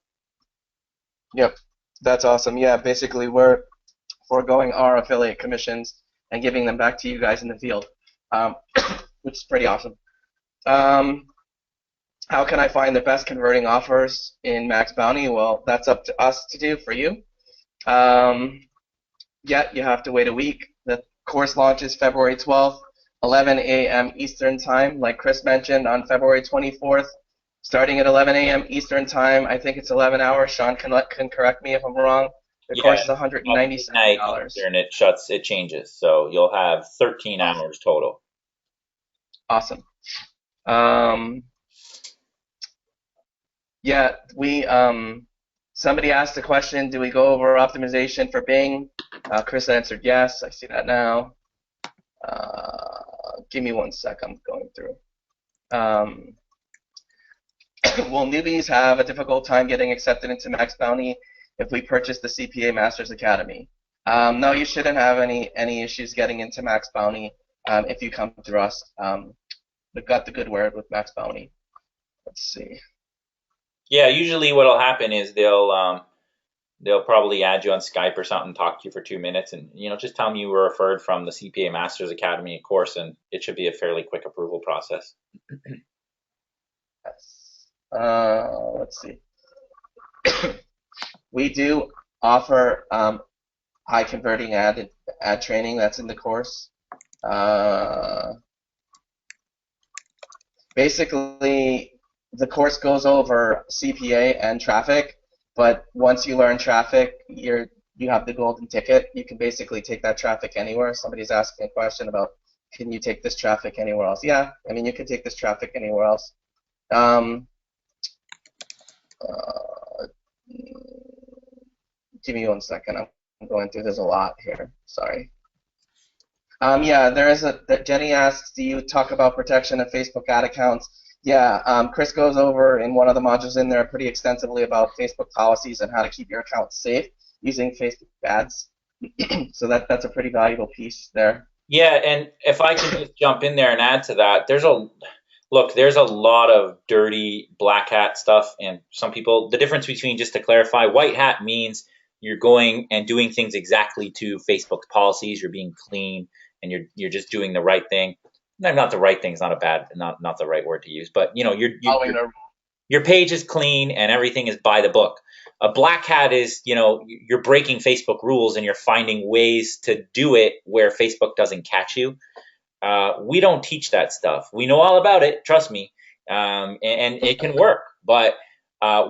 S3: Yep, that's awesome. Yeah, basically we're foregoing our affiliate commissions and giving them back to you guys in the field, which is pretty awesome. How can I find the best converting offers in Max Bounty? Well, that's up to us to do for you. Yeah, you have to wait a week. The course launches February 12th, 11 a.m. Eastern Time, like Chris mentioned, on February 24th, starting at 11 a.m. Eastern Time. I think it's 11 hours. Sean can correct me if I'm wrong. The course is $197.
S1: And it changes. So you'll have 13 hours total.
S3: Awesome. Yeah, somebody asked a question, do we go over optimization for Bing? Chris answered yes, I see that now. Give me 1 sec, I'm going through. Will newbies have a difficult time getting accepted into Max Bounty if we purchase the CPA Masters Academy? No, you shouldn't have any issues getting into Max Bounty if you come through us. We've got the good word with Max Bounty. Let's see.
S1: Yeah, usually what'll happen is they'll probably add you on Skype or something, talk to you for 2 minutes, and just tell them you were referred from the CPA Masters Academy course, and it should be a fairly quick approval process.
S3: Yes. Let's see. We do offer high converting ad training that's in the course. Basically, the course goes over CPA and traffic, but once you learn traffic, you have the golden ticket. You can basically take that traffic anywhere. Somebody's asking a question about, can you take this traffic anywhere else? Yeah, I mean, you can take this traffic anywhere else. Give me 1 second. I'm going through. There's a lot here. Sorry. Yeah, Jenny asks, do you talk about protection of Facebook ad accounts? Yeah, Chris goes over in one of the modules in there pretty extensively about Facebook policies and how to keep your account safe. using Facebook ads. So that's a pretty valuable piece there.
S1: Yeah, and if I can just jump in there and add to that, there's a lot of dirty black hat stuff, and some people, the difference between, just to clarify, white hat means you're going and doing things exactly to Facebook's policies, you're being clean, and you're just doing the right thing. No, not the right thing is not a bad, not the right word to use, but
S3: Following the
S1: your page is clean and everything is by the book. A black hat is, you're breaking Facebook rules and you're finding ways to do it where Facebook doesn't catch you. We don't teach that stuff. We know all about it, trust me, and it can work. But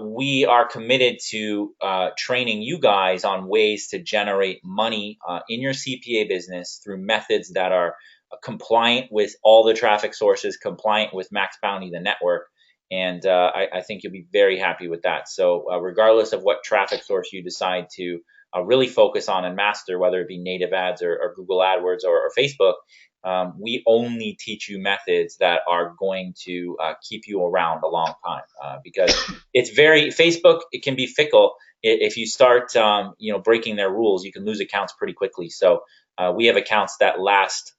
S1: we are committed to training you guys on ways to generate money in your CPA business through methods that are compliant with all the traffic sources, compliant with Max Bounty, the network. And I think you'll be very happy with that. So regardless of what traffic source you decide to really focus on and master, whether it be native ads or Google AdWords or Facebook, we only teach you methods that are going to keep you around a long time, because Facebook, it can be fickle. If you start, breaking their rules, you can lose accounts pretty quickly. So we have accounts that last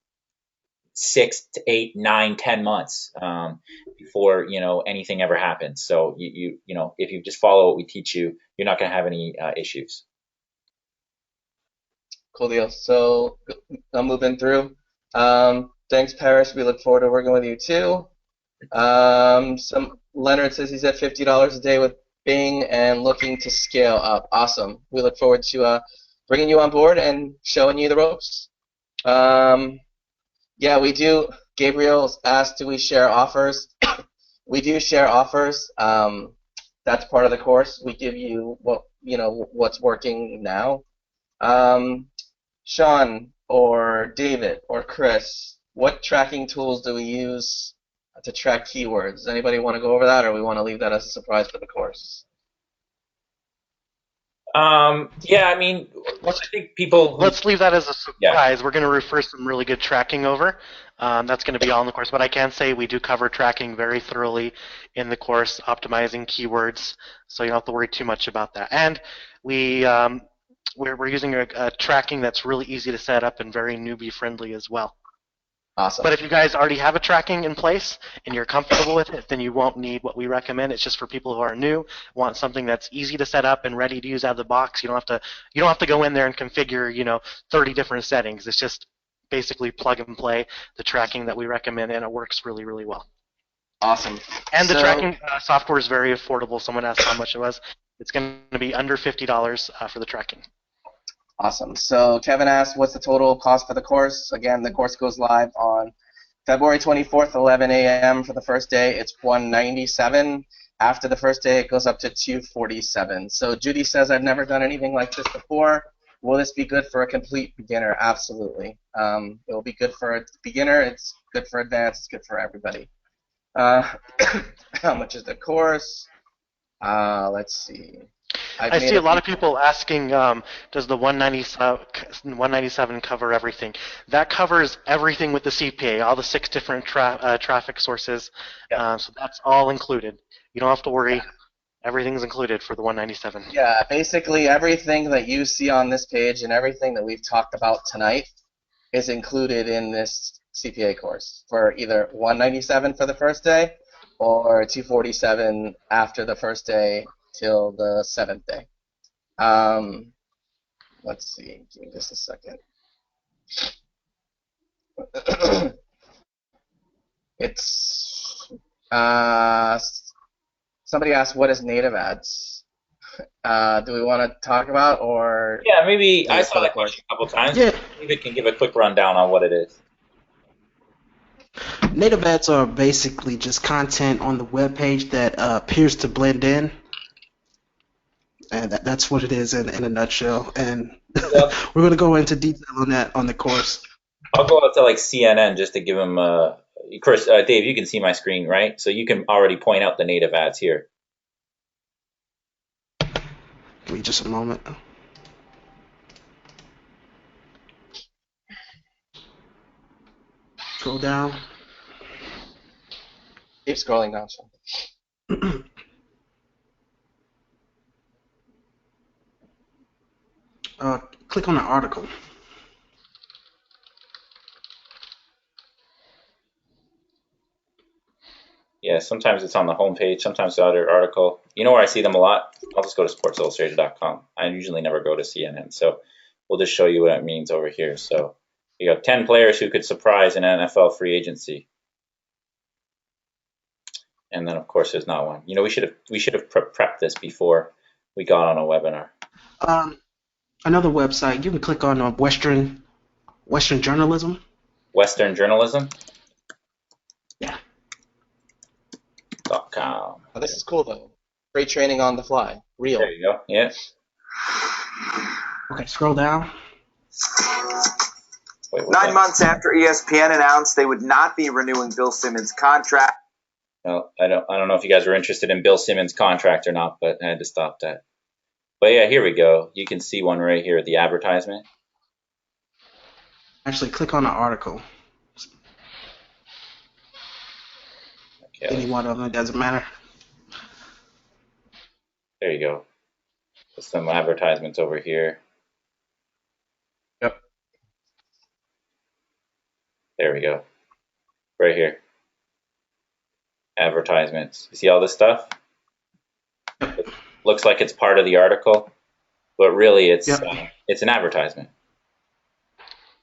S1: 6 to 8, 9, 10 months before anything ever happens. So if you just follow what we teach you, you're not going to have any issues.
S3: Cool deal. So I'm moving through. Thanks, Paris. We look forward to working with you too. Some Leonard says he's at $50 a day with Bing and looking to scale up. Awesome. We look forward to bringing you on board and showing you the ropes. Yeah, we do. Gabriel's asked, do we share offers? We do share offers. That's part of the course. We give you what's working now. Sean or David or Chris, what tracking tools do we use to track keywords? Anybody want to go over that, or we want to leave that as a surprise for the course?
S1: Yeah, I mean, I think people.
S2: Let's leave that as a surprise. Yeah. We're going to refer some really good tracking over. That's going to be all in the course. But I can say we do cover tracking very thoroughly in the course, optimizing keywords, so you don't have to worry too much about that. And we're using a tracking that's really easy to set up and very newbie friendly as well.
S3: Awesome.
S2: But if you guys already have a tracking in place and you're comfortable with it, then you won't need what we recommend. It's just for people who are new, want something that's easy to set up and ready to use out of the box. You don't have to go in there and configure 30 different settings. It's just basically plug and play the tracking that we recommend, and it works really, really well.
S3: Awesome.
S2: And the tracking software is very affordable. Someone asked how much it was. It's going to be under $50 for the tracking.
S3: Awesome. So Kevin asked, what's the total cost for the course? Again, the course goes live on February 24th, 11 a.m. for the first day. It's $197. After the first day, it goes up to $247. So Judy says, I've never done anything like this before. Will this be good for a complete beginner? Absolutely. It will be good for a beginner. It's good for advanced. It's good for everybody. How much is the course? Let's see.
S2: I see a lot of people asking, does the 197 cover everything? That covers everything with the CPA, all the 6 different traffic sources. Yeah. So that's all included. You don't have to worry. Yeah. Everything's included for the 197.
S3: Yeah, basically everything that you see on this page and everything that we've talked about tonight is included in this CPA course for either 197 for the first day or 247 after the first day till the 7th day. Let's see. Give me just a second. It's somebody asked, what is native ads? Do we want to talk about, or?
S1: Yeah, maybe I saw that question a couple times. Yeah. David can give a quick rundown on what it is.
S4: Native ads are basically just content on the web page that appears to blend in. And that's what it is in a nutshell. And we're going to go into detail on that on the course.
S1: I'll go out to like CNN just to give them, Chris, Dave, you can see my screen, right? So you can already point out the native ads here.
S4: Give me just a moment. Scroll down.
S3: Keep scrolling down, Sean.
S4: Click on the article.
S1: Yeah, sometimes it's on the homepage, sometimes the other article. You know where I see them a lot? I'll just go to sportsillustrated.com. I usually never go to CNN, so we'll just show you what it means over here. So you have 10 players who could surprise an NFL free agency. And then of course there's not one. You know, we should have prepped this before we got on a webinar.
S4: Another website, you can click on Western Journalism.
S1: Western Journalism.
S4: Yeah.
S1: .com.
S3: Oh, this is cool though. Great training on the fly. Real.
S1: There you go. Yeah.
S4: Okay, scroll down.
S1: Wait,
S6: 9 months after ESPN announced they would not be renewing Bill Simmons' contract.
S1: Well, I don't know if you guys were interested in Bill Simmons' contract or not, but I had to stop that. But yeah, here we go. You can see one right here, the advertisement.
S4: Actually, click on the article.
S1: Okay.
S4: Any one of them, it doesn't matter.
S1: There you go. There's some advertisements over here.
S3: Yep.
S1: There we go. Right here. Advertisements. You see all this stuff? It looks like it's part of the article, but really it's an advertisement.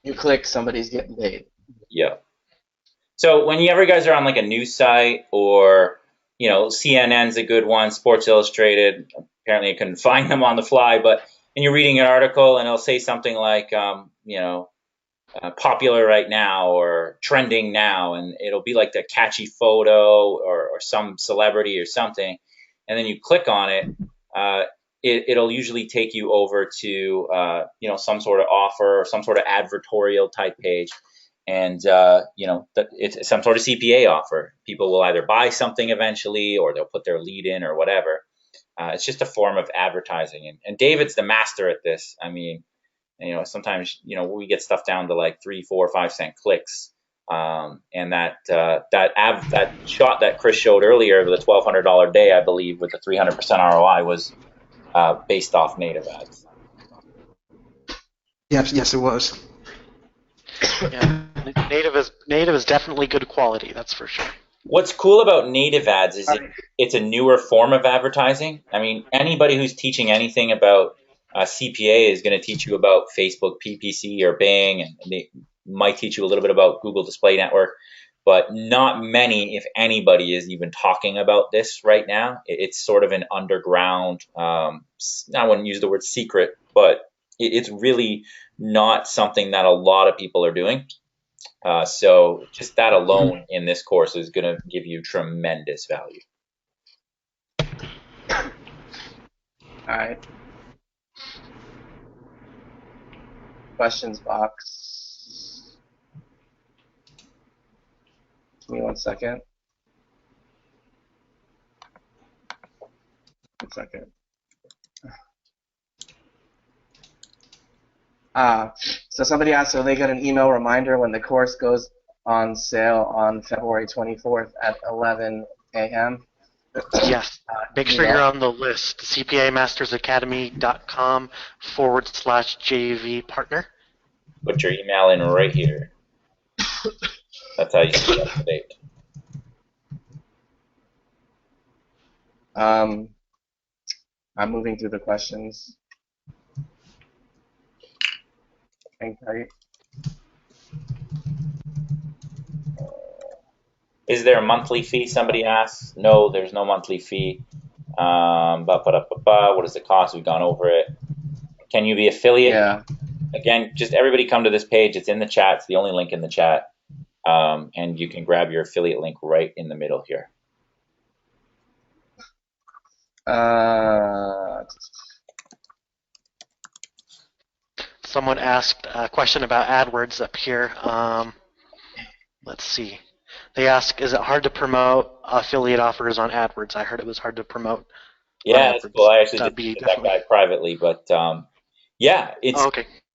S3: You click, somebody's getting paid.
S1: Yeah. So whenever you guys are on like a news site or, you know, CNN's a good one, Sports Illustrated, apparently I couldn't find them on the fly, but and you're reading an article and it'll say something like, you know, popular right now or trending now, and it'll be like the catchy photo or some celebrity or something, and then you click on it, it'll usually take you over to you know, some sort of offer or some sort of advertorial type page, and you know, it's some sort of CPA offer. People will either buy something eventually or they'll put their lead in or whatever. It's just a form of advertising, and David's the master at this. I mean, you know, sometimes, you know, we get stuff down to like 3, 4, 5 cent clicks. And that shot that Chris showed earlier with a $1,200 day, I believe, with a 300% ROI was based off native ads.
S4: Yes, it was.
S2: Yeah, native is definitely good quality. That's for sure.
S1: What's cool about native ads is it's a newer form of advertising. I mean, anybody who's teaching anything about CPA is going to teach you about Facebook PPC or Bing, and they might teach you a little bit about Google Display Network, but not many, if anybody, is even talking about this right now. It's sort of an underground, I wouldn't use the word secret, but it's really not something that a lot of people are doing. So just that alone in this course is going to give you tremendous value.
S3: All right. Questions box. Give me 1 second. 1 second. So somebody asked, will they get an email reminder when the course goes on sale on February 24th at 11 a.m.?
S2: Yes. Make sure you're on the list. CPAmastersacademy.com/JV partner.
S1: Put your email in right here. That's how you stay up to date.
S3: I'm moving through the questions. Hang tight.
S1: Is there a monthly fee? Somebody asks. No, there's no monthly fee. What does it cost? We've gone over it. Can you be affiliate?
S3: Yeah.
S1: Again, just everybody come to this page. It's in the chat. It's the only link in the chat. And you can grab your affiliate link right in the middle here.
S2: Someone asked a question about AdWords up here. Let's see. They ask, is it hard to promote affiliate offers on AdWords? I heard it was hard to promote.
S1: Yeah, that's cool. I actually did that guy privately, but yeah, it's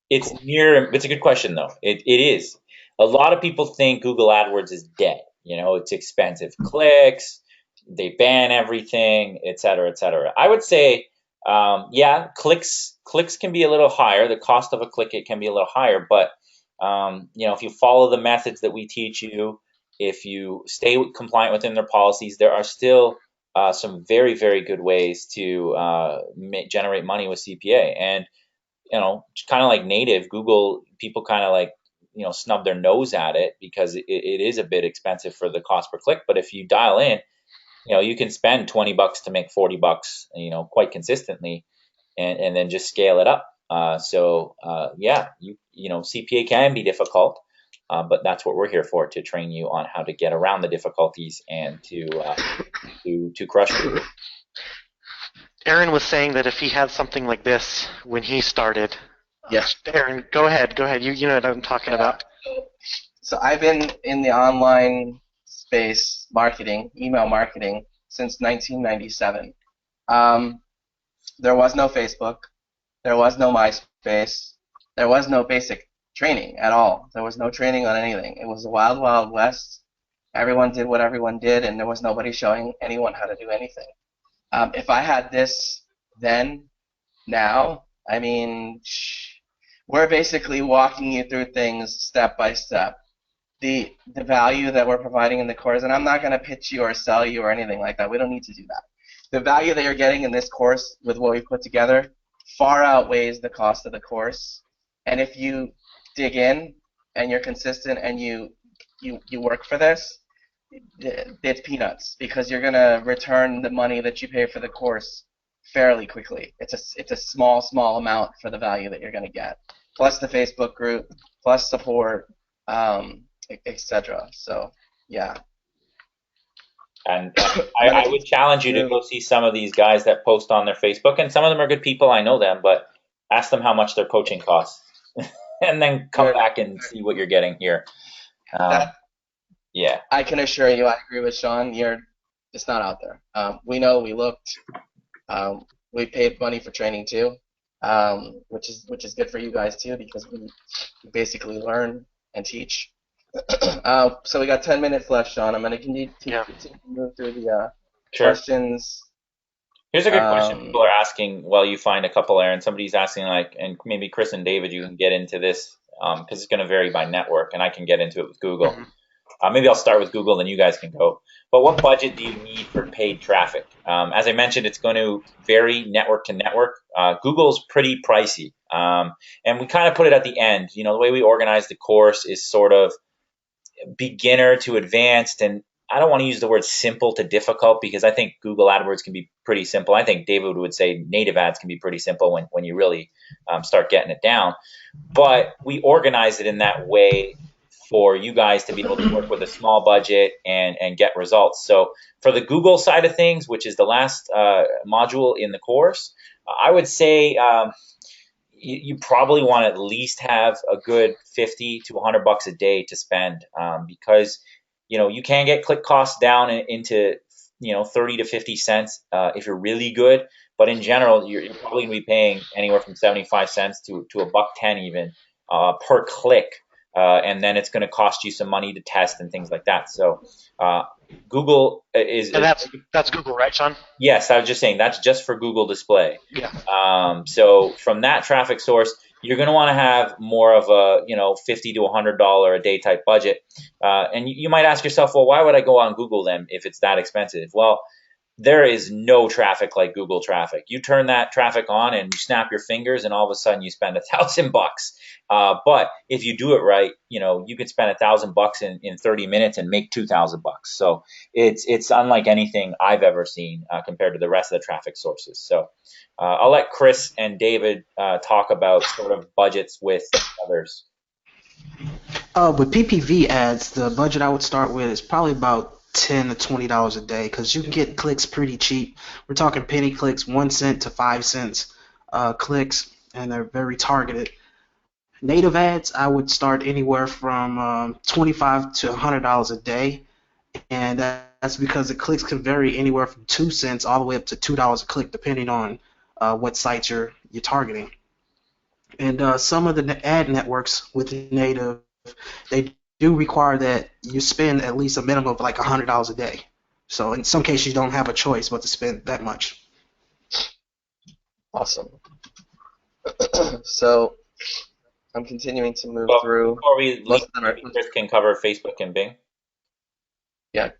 S1: it's near. It's a good question though. It is. A lot of people think Google AdWords is dead. You know, it's expensive clicks. They ban everything, et cetera, et cetera. I would say Yeah, clicks can be a little higher. The cost of a click it can be a little higher, but if you follow the methods that we teach you, if you stay compliant within their policies, there are still some very, very good ways to generate money with CPA. And kind of like native Google, people kind of like snub their nose at it because it is a bit expensive for the cost per click. But if you dial in, you can spend $20 to make $40, quite consistently, and then just scale it up. Yeah, CPA can be difficult, but that's what we're here for, to train you on how to get around the difficulties and to crush it.
S2: Aaron was saying that if he had something like this when he started.
S3: Yes.
S2: Aaron, go ahead. You know what I'm talking about.
S3: So I've been in the online space marketing, email marketing, since 1997. There was no Facebook. There was no MySpace. There was no basic training at all. There was no training on anything. It was the wild, wild west. Everyone did what everyone did, and there was nobody showing anyone how to do anything. If I had this then, now, I mean, we're basically walking you through things step by step. The value that we're providing in the course, and I'm not going to pitch you or sell you or anything like that. We don't need to do that. The value that you're getting in this course with what we put together far outweighs the cost of the course. And if you dig in and you're consistent and you work for this, it's peanuts, because you're going to return the money that you pay for the course fairly quickly. It's a small amount for the value that you're going to get, plus the Facebook group, plus support, etc. So yeah.
S1: And I would challenge you to go see some of these guys that post on their Facebook, and some of them are good people, I know them, but ask them how much their coaching costs, and then come back and see what you're getting here. Yeah.
S3: I can assure you, I agree with Sean. It's not out there. We know, we looked. We paid money for training too, which is good for you guys too, because we basically learn and teach. So we got 10 minutes left, Sean. I'm going to continue to move through the questions.
S1: Here's a good question people are asking while you find a couple, Aaron. Somebody's asking, and maybe Chris and David, you can get into this, because it's going to vary by network, and I can get into it with Google. Maybe I'll start with Google, then you guys can go. But what budget do you need for paid traffic? As I mentioned, it's going to vary network to network. Google's pretty pricey, and we kind of put it at the end. The way we organize the course is sort of beginner to advanced, and I don't want to use the word simple to difficult, because I think Google AdWords can be pretty simple. I think David would say native ads can be pretty simple when you really start getting it down. But we organize it in that way for you guys to be able to work with a small budget and get results. So for the Google side of things, which is the last module in the course, I would say you probably want to at least have a good $50 to $100 a day to spend, because you can get click costs down into 30 to 50 cents if you're really good, but in general you're probably going to be paying anywhere from 75 cents to $1.10 even per click, and then it's going to cost you some money to test and things like that. So Google is,
S2: and that's Google, right, Sean?
S1: Yes, I was just saying that's just for Google Display.
S2: Yeah.
S1: So from that traffic source, you're going to want to have more of a $50 to $100 a day type budget, and you might ask yourself, well, why would I go on Google then if it's that expensive? Well, there is no traffic like Google traffic. You turn that traffic on and you snap your fingers, and all of a sudden you spend $1,000. But if you do it right, you could spend $1,000 in 30 minutes and make $2,000. So it's unlike anything I've ever seen compared to the rest of the traffic sources. So I'll let Chris and David talk about sort of budgets with others.
S4: With PPV ads, the budget I would start with is probably about $10 to $20 a day, because you can get clicks pretty cheap. We're talking penny clicks, 1 cent to 5 cents clicks, and they're very targeted. Native ads, I would start anywhere from $25 to $100 a day, and that's because the clicks can vary anywhere from 2 cents all the way up to $2 a click, depending on what sites you're targeting. And some of the ad networks with native, they do require that you spend at least a minimum of like $100 a day. So in some cases you don't have a choice but to spend that much.
S3: Awesome. So I'm continuing to move
S1: But
S3: through.
S1: before we leave,
S3: Most of them are.
S1: maybe Chris can cover Facebook and Bing.
S3: Yeah.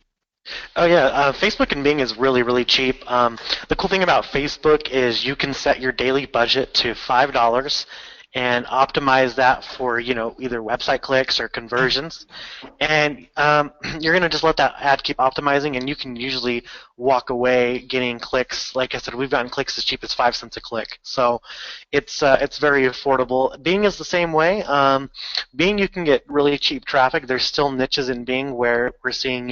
S2: Oh yeah, Facebook and Bing is really, really cheap. The cool thing about Facebook is you can set your daily budget to $5 and optimize that for either website clicks or conversions. And you're going to just let that ad keep optimizing, and you can usually walk away getting clicks. Like I said, we've gotten clicks as cheap as 5 cents a click, so it's very affordable. Bing is the same way. Bing, you can get really cheap traffic. There's still niches in Bing where we're seeing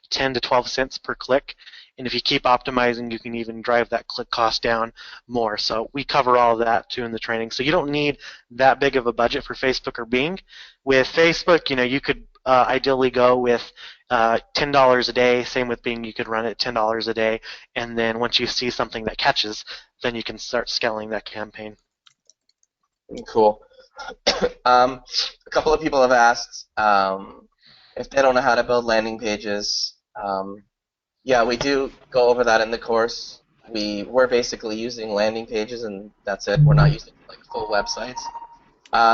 S2: 10 to 12 cents per click. And if you keep optimizing, you can even drive that click cost down more. So we cover all of that too in the training. So you don't need that big of a budget for Facebook or Bing. With Facebook, you could ideally go with $10 a day. Same with Bing, you could run it $10 a day. And then once you see something that catches, then you can start scaling that campaign.
S3: Cool. A couple of people have asked if they don't know how to build landing pages. Yeah, we do go over that in the course. We're basically using landing pages, and that's it. We're not using like full websites.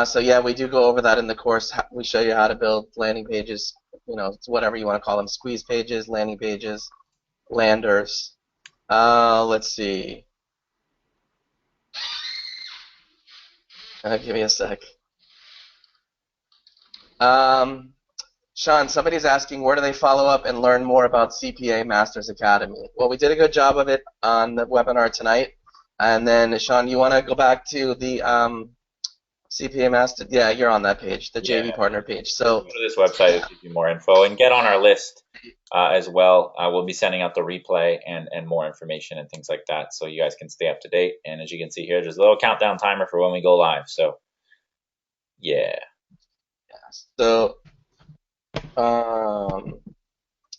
S3: So yeah, we do go over that in the course. We show you how to build landing pages. It's whatever you want to call them: squeeze pages, landing pages, landers. Let's see. Give me a sec. Sean, somebody's asking where do they follow up and learn more about CPA Masters Academy? Well, we did a good job of it on the webinar tonight. And then, Sean, you want to go back to the CPA Master? Yeah, you're on that page, the JV partner page. So
S1: go to this website to give you more info and get on our list as well. We'll be sending out the replay and more information and things like that, so you guys can stay up to date. And as you can see here, there's a little countdown timer for when we go live. So, yeah.
S3: So,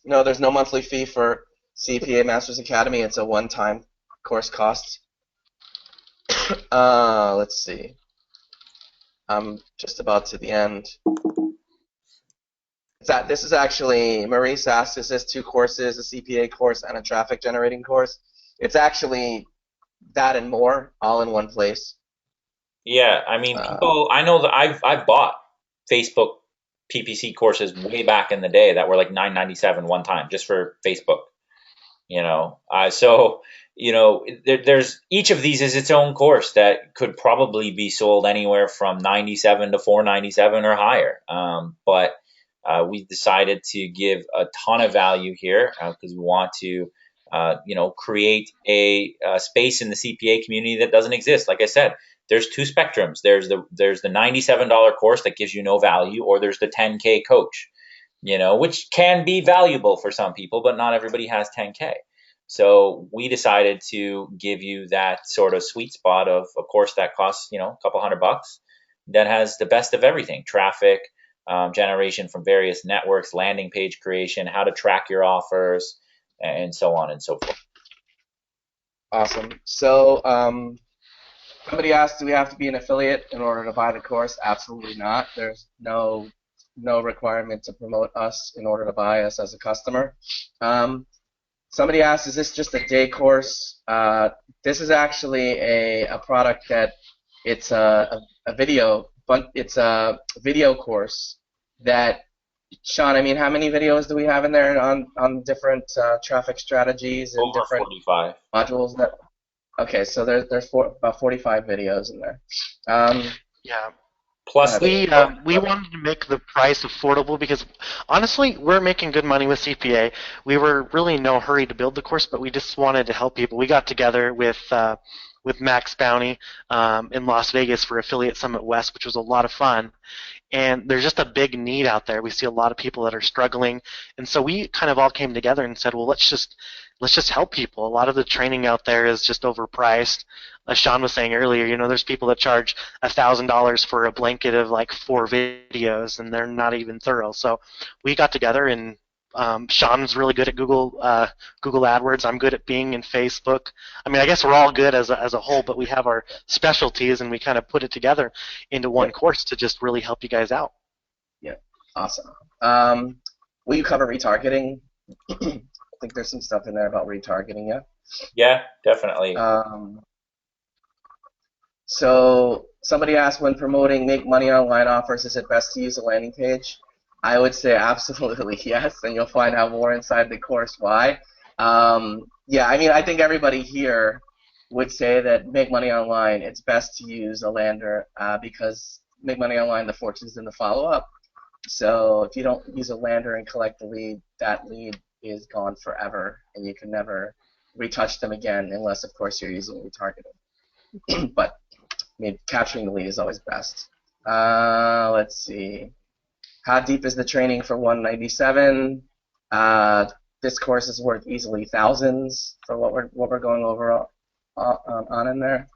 S3: no, there's no monthly fee for CPA Masters Academy. It's a one-time course cost. Let's see. I'm just about to the end. This is actually, Maurice asked, is this 2 courses, a CPA course and a traffic generating course? It's actually that and more, all in one place.
S1: Yeah, I mean, people. I know that I've bought Facebook PPC courses way back in the day that were like $9.97 one time just for Facebook. So there's each of these is its own course that could probably be sold anywhere from $97 to $4.97 or higher. But we decided to give a ton of value here because we want to create a space in the CPA community that doesn't exist. Like I said, there's 2 spectrums. There's the $97 course that gives you no value, or there's the 10K coach, which can be valuable for some people, but not everybody has 10K. So we decided to give you that sort of sweet spot of a course that costs, a couple $100 that has the best of everything: traffic, generation from various networks, landing page creation, how to track your offers, and so on and so forth.
S3: Awesome. So somebody asked, do we have to be an affiliate in order to buy the course? Absolutely not. There's no requirement to promote us in order to buy us as a customer. Somebody asked, is this just a day course? This is actually a product that it's a video, but it's a video course that, Sean, I mean, how many videos do we have in there on different traffic strategies and
S1: Over
S3: different
S1: 45
S3: modules? Okay, so there's about 45 videos in there.
S2: Yeah.
S1: Plus,
S2: we wanted to make the price affordable because, honestly, we're making good money with CPA. We were really in no hurry to build the course, but we just wanted to help people. We got together with Max Bounty in Las Vegas for Affiliate Summit West, which was a lot of fun. And there's just a big need out there. We see a lot of people that are struggling, and so we kind of all came together and said, well, let's just help people. A lot of the training out there is just overpriced. As Sean was saying earlier, there's people that charge $1,000 for a blanket of like 4 videos, and they're not even thorough. So we got together, and Sean's really good at Google AdWords. I'm good at Bing and Facebook. I mean, I guess we're all good as a whole, but we have our specialties, and we kind of put it together into one course to just really help you guys out.
S3: Yeah, awesome. Will you cover retargeting? I think there's some stuff in there about retargeting, yeah?
S1: Yeah, definitely.
S3: So somebody asked, when promoting make money online offers, is it best to use a landing page? I would say absolutely yes, and you'll find out more inside the course why. Yeah, I mean, I think everybody here would say that make money online, it's best to use a lander because make money online, the fortune's in the follow-up. So if you don't use a lander and collect the lead, that lead is gone forever, and you can never retouch them again unless, of course, you're using retargeting. But I mean, capturing the lead is always best. Let's see. How deep is the training for 197? This course is worth easily thousands for what we're going over on in there.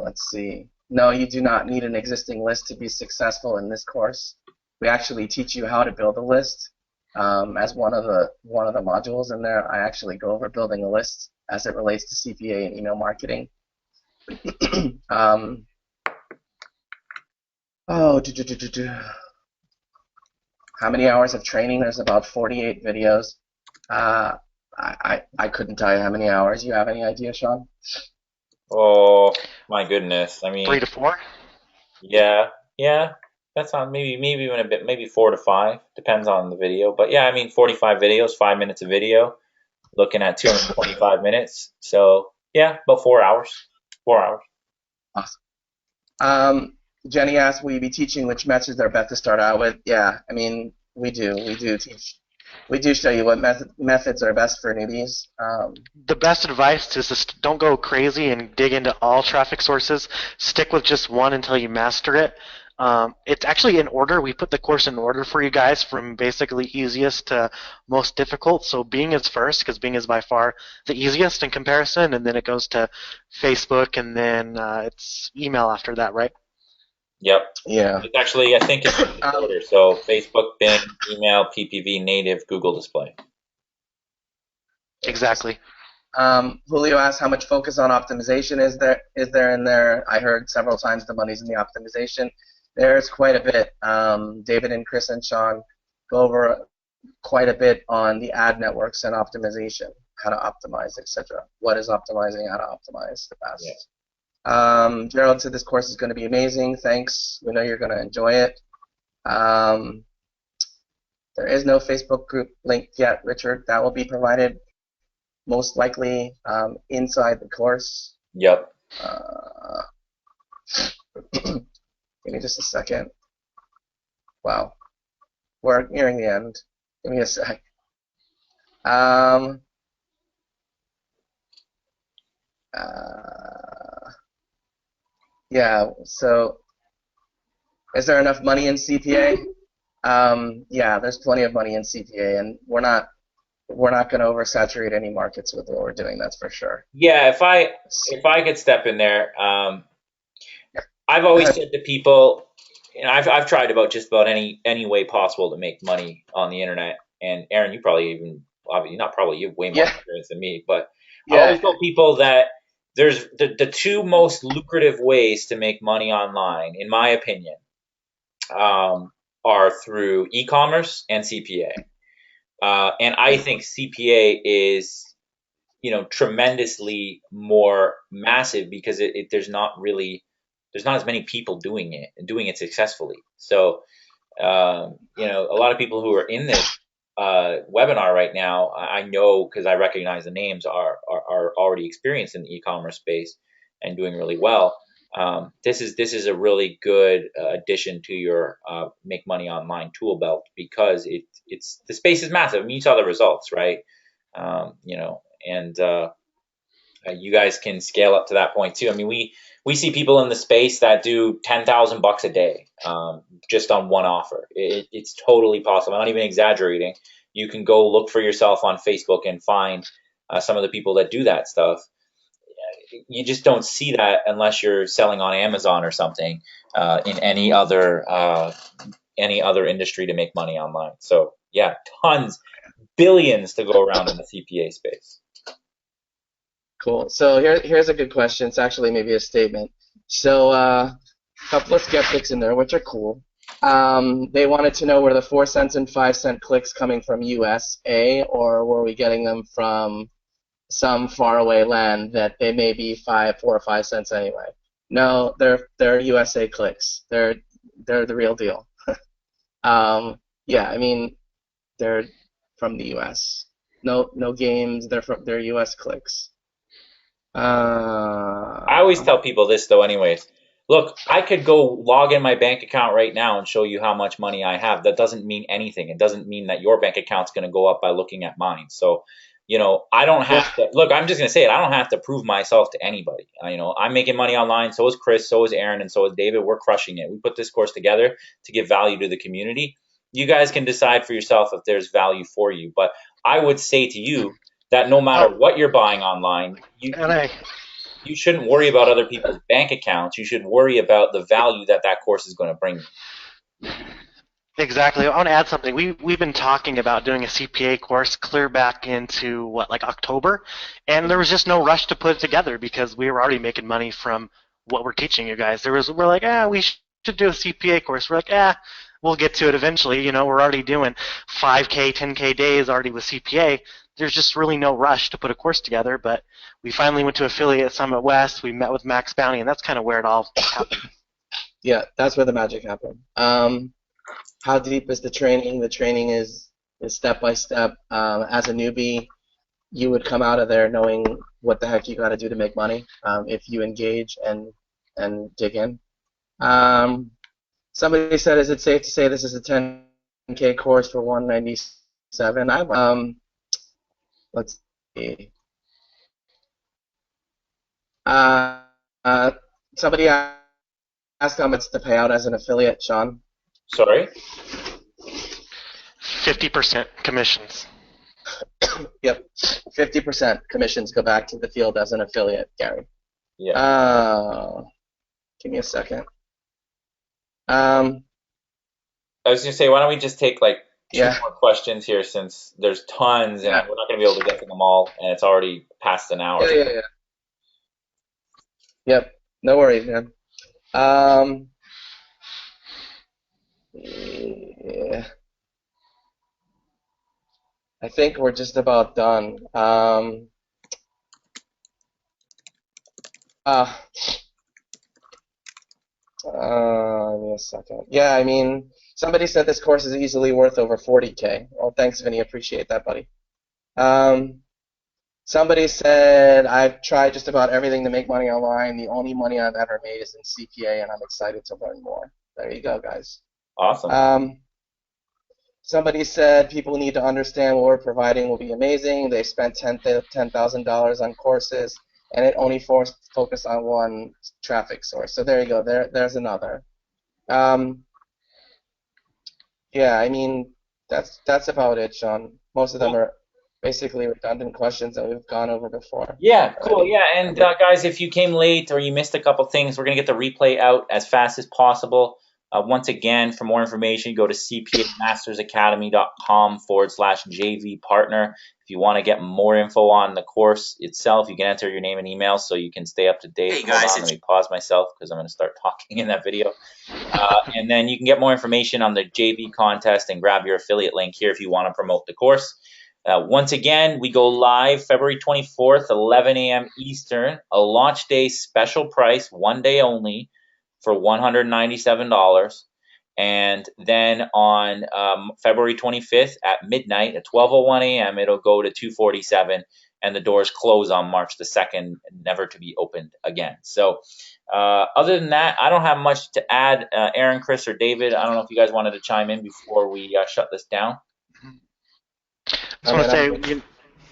S3: Let's see. No, you do not need an existing list to be successful in this course. We actually teach you how to build a list as one of the modules in there. I actually go over building a list as it relates to CPA and email marketing. How many hours of training? There's about 48 videos. I couldn't tell you how many hours. You have any idea, Sean?
S1: Oh my goodness! I mean,
S2: 3 to 4.
S1: yeah. That's on maybe even a bit, maybe 4 to 5, depends on the video. But yeah, I mean, 45 videos, 5 minutes of video, looking at 225 minutes. So yeah, about 4 hours. 4 hours.
S3: Awesome. Jenny asked, will you be teaching which methods are best to start out with? Yeah, I mean, we do teach. We do show you what methods are best for newbies.
S2: The best advice is just don't go crazy and dig into all traffic sources. Stick with just one until you master it. It's actually in order. We put the course in order for you guys from basically easiest to most difficult. So Bing is first because Bing is by far the easiest in comparison, and then it goes to Facebook, and then it's email after that, right?
S1: Yep.
S3: Yeah.
S1: It's actually, I think it's in order. So Facebook, Bing, email, PPV, native, Google display.
S2: Exactly.
S3: Julio asked how much focus on optimization is there in there. I heard several times the money's in the optimization. There's quite a bit. David and Chris and Sean go over quite a bit on the ad networks and optimization, how to optimize, etc. What is optimizing, how to optimize the best. Yeah. Gerald said this course is going to be amazing. Thanks. We know you're going to enjoy it. There is no Facebook group link yet, Richard. That will be provided most likely inside the course.
S1: Yep.
S3: Give me just a second. Wow. We're nearing the end. Give me a sec. Yeah, so is there enough money in CPA? Yeah, there's plenty of money in CPA, and we're not going to oversaturate any markets with what we're doing, that's for sure.
S1: Yeah, if I could step in there, I've always said to people, you know, I've tried about just about any way possible to make money on the internet. And Aaron, you probably even, obviously not probably, you have way more experience than me, but I always tell people that there's the two most lucrative ways to make money online, in my opinion, are through e-commerce and CPA. And I think CPA is, you know, tremendously more massive because there's not as many people doing it and doing it successfully. So, you know, a lot of people who are in this webinar right now, I know because I recognize the names, are already experienced in the e-commerce space and doing really well. This is a really good addition to your make money online tool belt because it's the space is massive. I mean, you saw the results, right? You know, and you guys can scale up to that point too. I mean, we see people in the space that do $10,000 a day just on one offer. It's totally possible. I'm not even exaggerating. You can go look for yourself on Facebook and find some of the people that do that stuff. You just don't see that unless you're selling on Amazon or something in any other industry to make money online. So yeah, billions to go around in the CPA space.
S3: Cool. So here's a good question. It's actually maybe a statement. So a couple of skeptics in there, which are cool. They wanted to know, were the 4 cents and 5 cent clicks coming from USA, or were we getting them from some faraway land that they may be 4 or 5 cents anyway? No, they're USA clicks. They're the real deal. Yeah, I mean they're from the US. No games. They're US clicks.
S1: I always
S3: Uh,
S1: tell people this though, anyways. Look, I could go log in my bank account right now and show you how much money I have. That doesn't mean anything. It doesn't mean that your bank account's going to go up by looking at mine. So, I don't
S3: yeah,
S1: have to look. I'm just going to say it. I don't have to prove myself to anybody. I'm making money online. So is Chris. So is Aaron, and so is David. We're crushing it. We put this course together to give value to the community. You guys can decide for yourself if there's value for you. But I would say to you that no matter
S2: Oh,
S1: what you're buying online,
S2: and I
S1: you shouldn't worry about other people's bank accounts. You should worry about the value that that course is going to bring you.
S2: Exactly. I want to add something. We've been talking about doing a CPA course clear back into like October, and there was just no rush to put it together because we were already making money from what we're teaching you guys. We're like, we should do a CPA course. We're like, we'll get to it eventually. We're already doing 5K, 10K days already with CPA. There's just really no rush to put a course together, but we finally went to Affiliate Summit West. We met with Max Bounty, and that's kind of where it all happened.
S3: yeah, that's where the magic happened. How deep is the training? The training is step by step. As a newbie, you would come out of there knowing what the heck you got to do to make money if you engage and dig in. Somebody said, "Is it safe to say this is a 10K course for 197?" Let's see. Uh, uh, Somebody asked how much to pay out as an affiliate, Sean.
S1: Sorry?
S2: 50% commissions.
S3: Yep, 50% commissions go back to the field as an affiliate, Gary.
S1: Yeah.
S3: Give me a second.
S1: I was going to say, why don't we just take like two
S3: Yeah.
S1: more questions here since there's tons and
S3: Yeah.
S1: we're not going to be able to get to them all and it's already past an hour.
S3: Yeah. Yep, no worries, man. Yeah. I think we're just about done. Give me a second. Yeah, I mean, somebody said this course is easily worth over 40K. Well, thanks, Vinny. Appreciate that, buddy. Somebody said, I've tried just about everything to make money online. The only money I've ever made is in CPA, and I'm excited to learn more. There you go, guys.
S1: Awesome.
S3: Somebody said people need to understand what we're providing will be amazing. They spent $10,000 on courses, and it only focused on one traffic source. So there you go. There's another. Yeah, I mean, that's about it, Sean. Most of them are basically redundant questions that we've gone over before.
S1: Yeah, cool. Yeah, and guys, if you came late or you missed a couple things, we're going to get the replay out as fast as possible. Once again, for more information, go to cpamastersacademy.com/JV partner. If you want to get more info on the course itself, you can enter your name and email so you can stay up to date.
S6: Hey guys,
S1: let me pause myself because I'm going to start talking in that video. And then you can get more information on the JV contest and grab your affiliate link here if you want to promote the course. Once again, we go live February 24th, 11 a.m. Eastern, a launch day special price, one day only, for $197. And then on February 25th at midnight, at 12:01 a.m., it'll go to $247, and the doors close on March the 2nd, never to be opened again. So other than that, I don't have much to add. Aaron, Chris, or David, I don't know if you guys wanted to chime in before we shut this down.
S2: I just want to say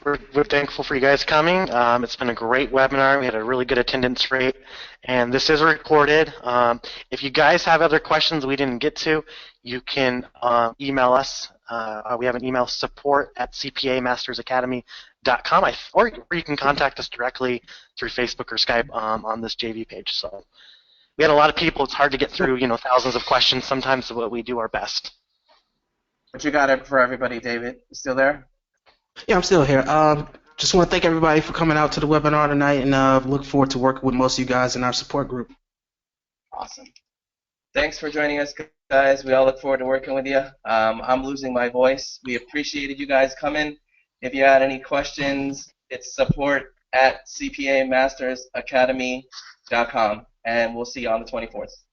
S2: we're thankful for you guys coming. It's been a great webinar. We had a really good attendance rate, and this is recorded. If you guys have other questions we didn't get to, you can email us. We have an email, support@cpamastersacademy.com, or you can contact us directly through Facebook or Skype on this JV page. So we had a lot of people. It's hard to get through, thousands of questions sometimes, but we do our best.
S3: What you got for everybody, David? You still there?
S4: Yeah, I'm still here. Just want to thank everybody for coming out to the webinar tonight, and look forward to working with most of you guys in our support group.
S3: Awesome. Thanks for joining us, guys. We all look forward to working with you. I'm losing my voice. We appreciated you guys coming. If you had any questions, it's support@CPAMastersAcademy.com. and we'll see you on the 24th.